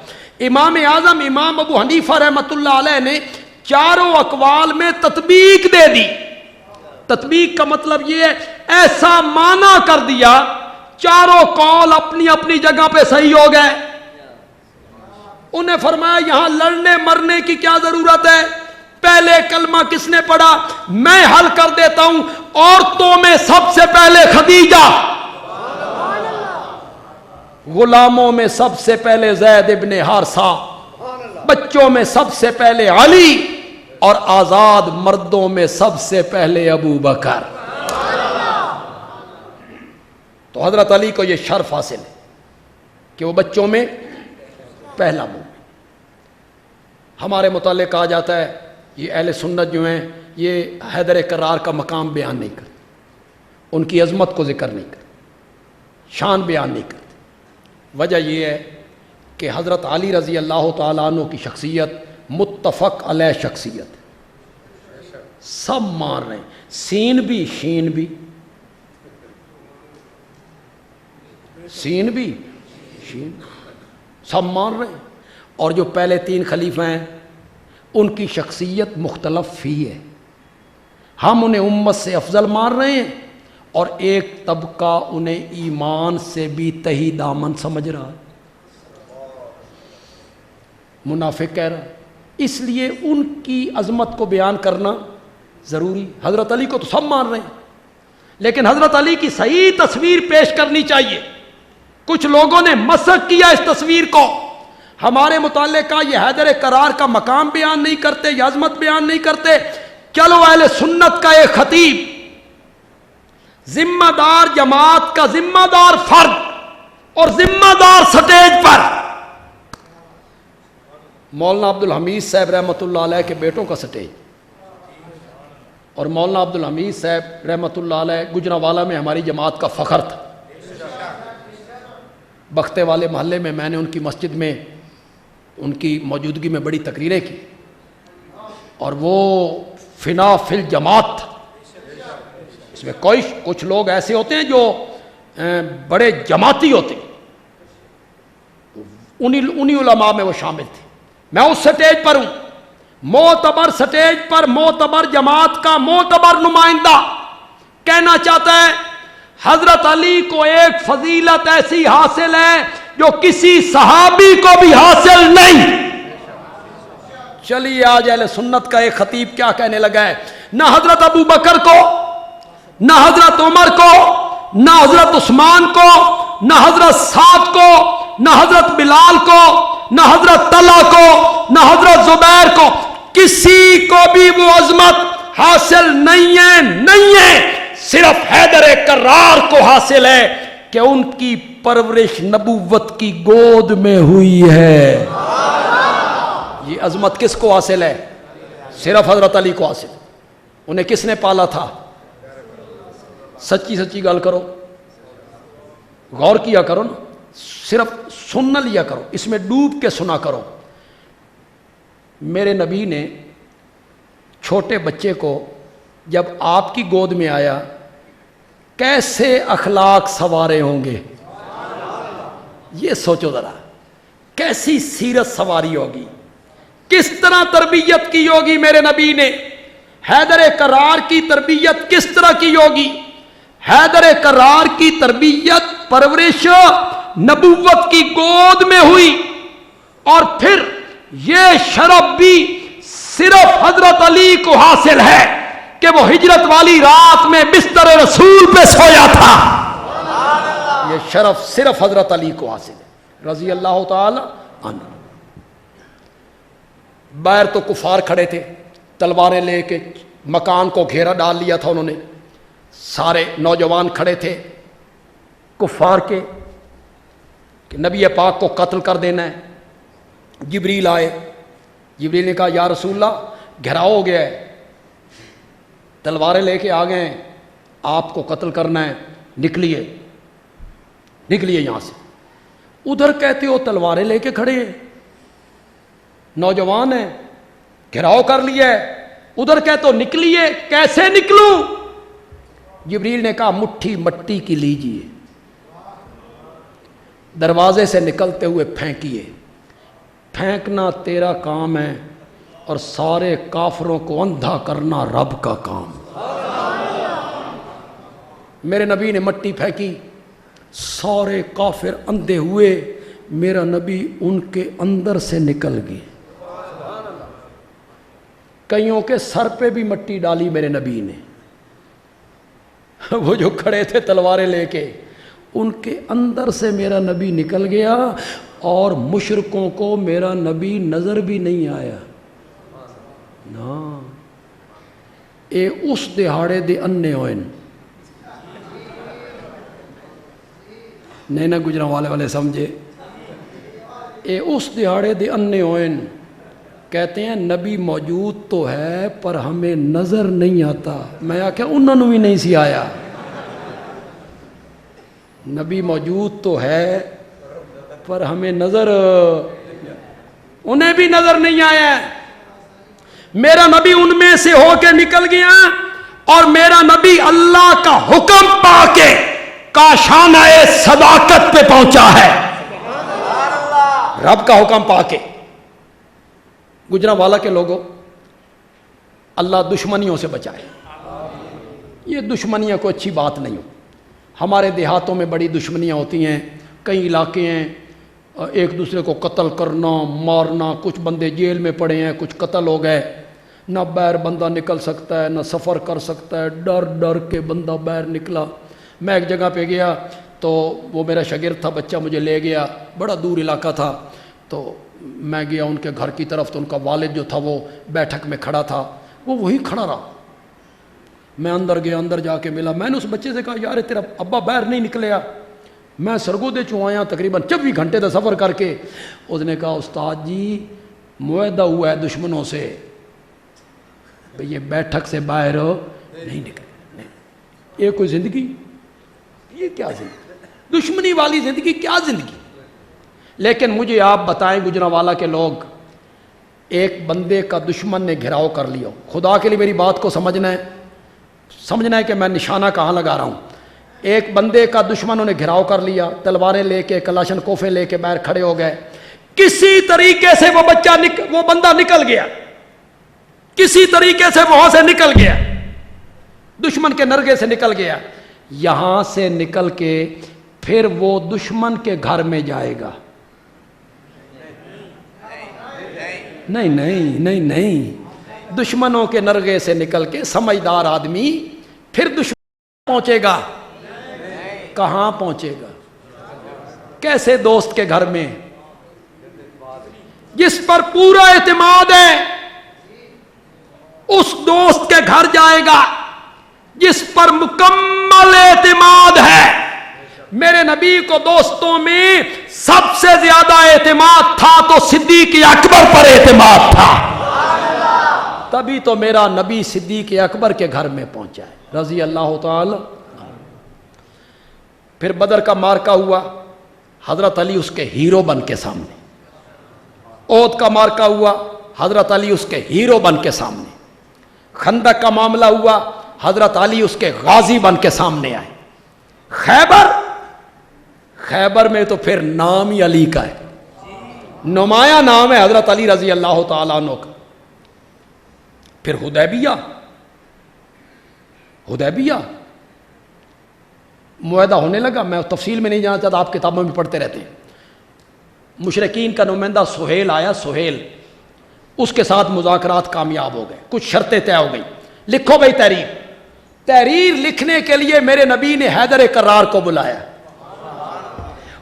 امام اعظم امام ابو حنیفہ رحمۃ اللہ علیہ نے چاروں اقوال میں تطبیق دے دی۔ تطبیق کا مطلب یہ ہے ایسا مانا کر دیا چاروں قول اپنی اپنی جگہ پہ صحیح ہو گئے۔ انہیں فرمایا یہاں لڑنے مرنے کی کیا ضرورت ہے، پہلے کلمہ کس نے پڑھا، میں حل کر دیتا ہوں، عورتوں میں سب سے پہلے خدیجہ، غلاموں میں سب سے پہلے زید ابن حارثہ، بچوں میں سب سے پہلے علی، اور آزاد مردوں میں سب سے پہلے ابو بکر۔ تو حضرت علی کو یہ شرف حاصل ہے کہ وہ بچوں میں پہلا مومن۔ ہمارے متعلق کہا جاتا ہے یہ اہل سنت جو ہیں یہ حیدر کرار کا مقام بیان نہیں کرتے، ان کی عظمت کو ذکر نہیں کرتے، شان بیان نہیں کرتے۔ وجہ یہ ہے کہ حضرت علی رضی اللہ تعالیٰ عنہ کی شخصیت متفق علیہ شخصیت، سب مان رہے ہیں، سین بھی شین بھی، سین بھی شین سب مان رہے ہیں۔ اور جو پہلے تین خلیفہ ہیں ان کی شخصیت مختلف ہی ہے، ہم انہیں امت سے افضل مان رہے ہیں اور ایک طبقہ انہیں ایمان سے بھی تہی دامن سمجھ رہا ہے، منافق کہہ رہا ہے۔ اس لیے ان کی عظمت کو بیان کرنا ضروری۔ حضرت علی کو تو سب مان رہے ہیں، لیکن حضرت علی کی صحیح تصویر پیش کرنی چاہیے۔ کچھ لوگوں نے مسخ کیا اس تصویر کو، ہمارے متعلق کا یہ حیدر کرار کا مقام بیان نہیں کرتے، یہ عظمت بیان نہیں کرتے۔ چلو اہل سنت کا ایک خطیب، ذمہ دار جماعت کا ذمہ دار فرد اور ذمہ دار سٹیج پر، مولانا عبدالحمید صاحب رحمۃ اللہ علیہ کے بیٹوں کا سٹیج، اور مولانا عبدالحمید صاحب رحمۃ اللہ علیہ گجرانوالہ میں ہماری جماعت کا فخر تھا۔ بختے والے محلے میں میں نے ان کی مسجد میں ان کی موجودگی میں بڑی تقریریں کی، اور وہ فنا فی الجماعت تھا۔ اس میں کچھ لوگ ایسے ہوتے ہیں جو بڑے جماعتی ہوتے ہیں، انہی علماء میں وہ شامل تھے۔ میں اس سٹیج پر ہوں، معتبر سٹیج پر معتبر جماعت کا معتبر نمائندہ کہنا چاہتا ہے حضرت علی کو ایک فضیلت ایسی حاصل ہے جو کسی صحابی کو بھی حاصل نہیں۔ چلیے آج اہل سنت کا ایک خطیب کیا کہنے لگا ہے، نہ حضرت ابو بکر کو، نہ حضرت عمر کو، نہ حضرت عثمان کو، نہ حضرت سعد کو، نہ حضرت بلال کو، نہ حضرت طلحہ کو، نہ حضرت زبیر کو، کسی کو بھی وہ عظمت حاصل نہیں ہے، صرف حیدر کرار کو حاصل ہے کہ ان کی پرورش نبوت کی گود میں ہوئی ہے۔ یہ عظمت کس کو حاصل ہے؟ صرف حضرت علی کو حاصل۔ انہیں کس نے پالا تھا؟ سچی سچی گل کرو، غور کیا کرو نا، صرف سن نہ لیا کرو، اس میں ڈوب کے سنا کرو۔ میرے نبی نے چھوٹے بچے کو جب آپ کی گود میں آیا کیسے اخلاق سوارے ہوں گے، یہ سوچو ذرا، کیسی سیرت سواری ہوگی، کس طرح تربیت کی ہوگی میرے نبی نے۔ حیدر کرار کی تربیت کس طرح کی ہوگی؟ حیدر کرار کی تربیت پرورش نبوت کی گود میں ہوئی، اور پھر یہ شرف بھی صرف حضرت علی کو حاصل ہے کہ وہ ہجرت والی رات میں بستر رسول پہ سویا تھا۔ یہ شرف صرف حضرت علی کو حاصل ہے۔ رضی اللہ تعالی عنہ۔ باہر تو کفار کھڑے تھے، تلواریں لے کے مکان کو گھیرا ڈال لیا تھا انہوں نے، سارے نوجوان کھڑے تھے کفار کے کہ نبی پاک کو قتل کر دینا ہے۔ جبریل آئے، جبریل نے کہا یا رسول اللہ گھیراؤ ہو گیا ہے، تلواریں لے کے آ گئے ہیں، آپ کو قتل کرنا ہے، نکلیے نکلیے یہاں سے۔ ادھر کہتے ہو تلواریں لے کے کھڑے ہیں، نوجوان ہیں، گھیراؤ کر لیا ہے، ادھر کہتے ہو نکلیے، کیسے نکلوں؟ جبریل نے کہا مٹھی مٹی کی لیجیے، دروازے سے نکلتے ہوئے پھینکیے۔ پھینکنا تیرا کام ہے اور سارے کافروں کو اندھا کرنا رب کا کام۔ میرے نبی نے مٹی پھینکی، سارے کافر اندھے ہوئے، میرا نبی ان کے اندر سے نکل گئے۔ کئیوں کے سر پہ بھی مٹی ڈالی میرے نبی نے، وہ جو کھڑے تھے تلواریں لے کے، ان کے اندر سے میرا نبی نکل گیا اور مشرکوں کو میرا نبی نظر بھی نہیں آیا نا۔ اے اس دہاڑے دے انے ہوئے نہیں نہ گجرانوالے والے سمجھے، اے اس دہاڑے دے انے ہوئے، کہتے ہیں نبی موجود تو ہے پر ہمیں نظر نہیں آتا۔ میں آخیا انہوں نے بھی نہیں سی آیا، نبی موجود تو ہے پر ہمیں نظر، انہیں بھی نظر نہیں آیا۔ میرا نبی ان میں سے ہو کے نکل گیا اور میرا نبی اللہ کا حکم پا کے کاشانہ صداقت پہ پہنچا ہے، رب کا حکم پا کے۔ گجرانوالہ کے لوگوں، اللہ دشمنیوں سے بچائے، یہ دشمنیاں کوئی اچھی بات نہیں ہو۔ ہمارے دیہاتوں میں بڑی دشمنیاں ہوتی ہیں، کئی علاقے ہیں ایک دوسرے کو قتل کرنا مارنا، کچھ بندے جیل میں پڑے ہیں، کچھ قتل ہو گئے، نہ باہر بندہ نکل سکتا ہے، نہ سفر کر سکتا ہے، ڈر ڈر کے بندہ باہر نکلا۔ میں ایک جگہ پہ گیا تو وہ میرا شاگرد تھا، بچہ مجھے لے گیا، بڑا دور علاقہ تھا، تو میں گیا ان کے گھر کی طرف، تو ان کا والد جو تھا وہ بیٹھک میں کھڑا تھا، وہ وہی کھڑا رہا۔ میں اندر گیا، اندر جا کے ملا، میں نے اس بچے سے کہا یار تیرا ابا باہر نہیں نکلیا؟ میں سرگودے چوں آیا تقریباً 24 گھنٹے کا سفر کر کے۔ اس نے کہا استاد جی معاہدہ ہوا ہے دشمنوں سے، بھئی یہ بیٹھک سے باہر نہیں نکلے۔ یہ کوئی زندگی؟ یہ کیا زندگی؟ دشمنی والی زندگی، کیا زندگی؟ لیکن مجھے آپ بتائیں گجرانوالہ کے لوگ، ایک بندے کا دشمن نے گھیراؤ کر لیا، خدا کے لیے میری بات کو سمجھنا ہے کہ میں نشانہ کہاں لگا رہا ہوں۔ ایک بندے کا دشمنوں نے گھیراؤ کر لیا، تلواریں لے کے کلاشن کوفے لے کے باہر کھڑے ہو گئے، کسی طریقے سے وہ بندہ نکل گیا، کسی طریقے سے وہاں سے نکل گیا، دشمن کے نرگے سے نکل گیا، یہاں سے نکل کے پھر وہ دشمن کے گھر میں جائے گا؟ نہیں، دشمنوں کے نرگے سے نکل کے سمجھدار آدمی پھر دشمن پہنچے گا؟ کہاں پہنچے گا؟ کیسے دوست کے گھر میں؟ جس پر پورا اعتماد ہے اس دوست کے گھر جائے گا، جس پر مکمل اعتماد ہے۔ میرے نبی کو دوستوں میں سب سے زیادہ اعتماد تھا تو صدیق اکبر پر اعتماد تھا، تبھی تو میرا نبی صدیق اکبر کے گھر میں پہنچا ہے رضی اللہ تعالی۔ پھر بدر کا مارکا ہوا، حضرت علی اس کے ہیرو بن کے سامنے۔ احد کا مارکا ہوا، حضرت علی اس کے ہیرو بن کے سامنے۔ خندق کا معاملہ ہوا، حضرت علی اس کے غازی بن کے سامنے آئے۔ خیبر میں تو پھر نام ہی علی کا ہے، نمایاں نام ہے حضرت علی رضی اللہ تعالیٰ عنہ کا۔ پھر حدیبیہ معاہدہ ہونے لگا، میں تفصیل میں نہیں جانا چاہتا، آپ کتابوں میں پڑھتے رہتے ہیں۔ مشرکین کا نمائندہ سہیل آیا، سہیل، اس کے ساتھ مذاکرات کامیاب ہو گئے، کچھ شرطیں طے ہو گئی، لکھو بھائی تحریر لکھنے کے لیے میرے نبی نے حیدر کرار کو بلایا۔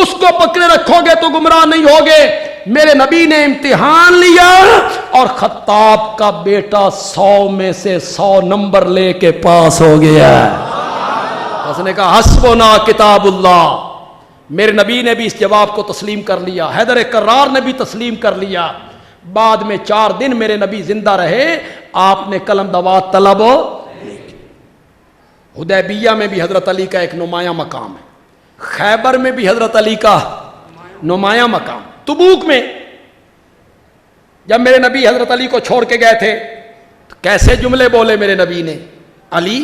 اس کو پکڑے رکھو گے تو گمراہ نہیں ہوگے۔ میرے نبی نے امتحان لیا اور خطاب کا بیٹا 100 میں سے 100 نمبر لے کے پاس ہو گیا۔ اس نے کہا حسبنا کتاب اللہ۔ میرے نبی نے بھی اس جواب کو تسلیم کر لیا، حیدر کرار نے بھی تسلیم کر لیا۔ بعد میں 4 دن میرے نبی زندہ رہے، آپ نے قلم دوات طلب۔ حدیبیہ میں بھی حضرت علی کا ایک نمایاں مقام ہے، خیبر میں بھی حضرت علی کا نمایاں مقام، تبوک میں جب میرے نبی حضرت علی کو چھوڑ کے گئے تھے تو کیسے جملے بولے میرے نبی نے، علی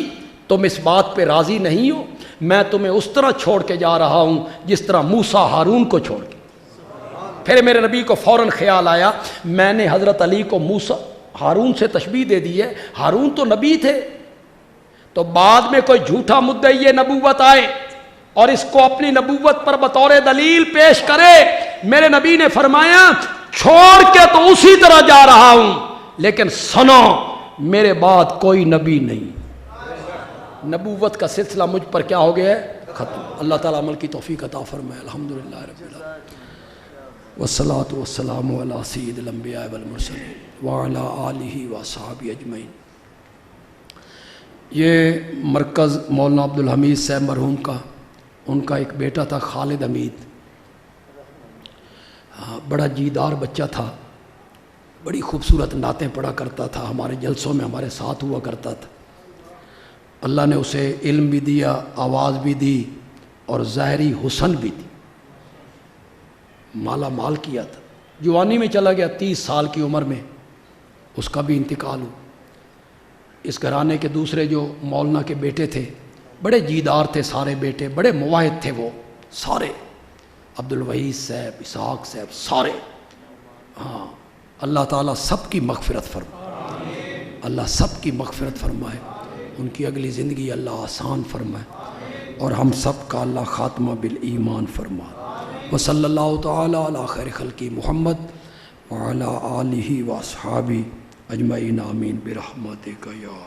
تم اس بات پہ راضی نہیں ہو، میں تمہیں اس طرح چھوڑ کے جا رہا ہوں جس طرح موسیٰ ہارون کو چھوڑ کے۔ پھر میرے نبی کو فوراً خیال آیا میں نے حضرت علی کو موسیٰ ہارون سے تشبیہ دے دی ہے، ہارون تو نبی تھے، تو بعد میں کوئی جھوٹا مدعی نبوت آئے اور اس کو اپنی نبوت پر بطور دلیل پیش کرے۔ میرے نبی نے فرمایا چھوڑ کے تو اسی طرح جا رہا ہوں، لیکن سنو میرے بعد کوئی نبی نہیں، نبوت کا سلسلہ مجھ پر کیا ہو گیا ہے، ختم۔ اللہ تعالیٰ عمل کی توفیق عطا فرمائے۔ الحمدللہ رب العالمین والصلاة والسلام علی سید الانبیاء والمرسلین وعلی آلہ وصحبہ اجمعین۔ یہ مرکز مولانا عبدالحمید صاحب مرحوم کا، ان کا ایک بیٹا تھا خالد حمید، بڑا جیدار بچہ تھا، بڑی خوبصورت نعتیں پڑھا کرتا تھا، ہمارے جلسوں میں ہمارے ساتھ ہوا کرتا تھا۔ اللہ نے اسے علم بھی دیا، آواز بھی دی اور ظاہری حسن بھی دی، مالا مال کیا تھا۔ جوانی میں چلا گیا، 30 سال کی عمر میں اس کا بھی انتقال ہوا۔ اس گھرانے کے دوسرے جو مولانا کے بیٹے تھے بڑے جیدار تھے، سارے بیٹے بڑے مواحد تھے، وہ سارے عبدالوحید صاحب، اسحاق صاحب، سارے، ہاں اللہ تعالیٰ سب کی مغفرت فرمائے، اللہ سب کی مغفرت فرمائے، ان کی اگلی زندگی اللہ آسان فرمائے، اور ہم سب کا اللہ خاتمہ بالایمان فرمائے۔ وصلی اللہ تعالیٰ علی خیر خلقی محمد وعلی آلہ واصحابہ اجمعین آمین برحمتک یا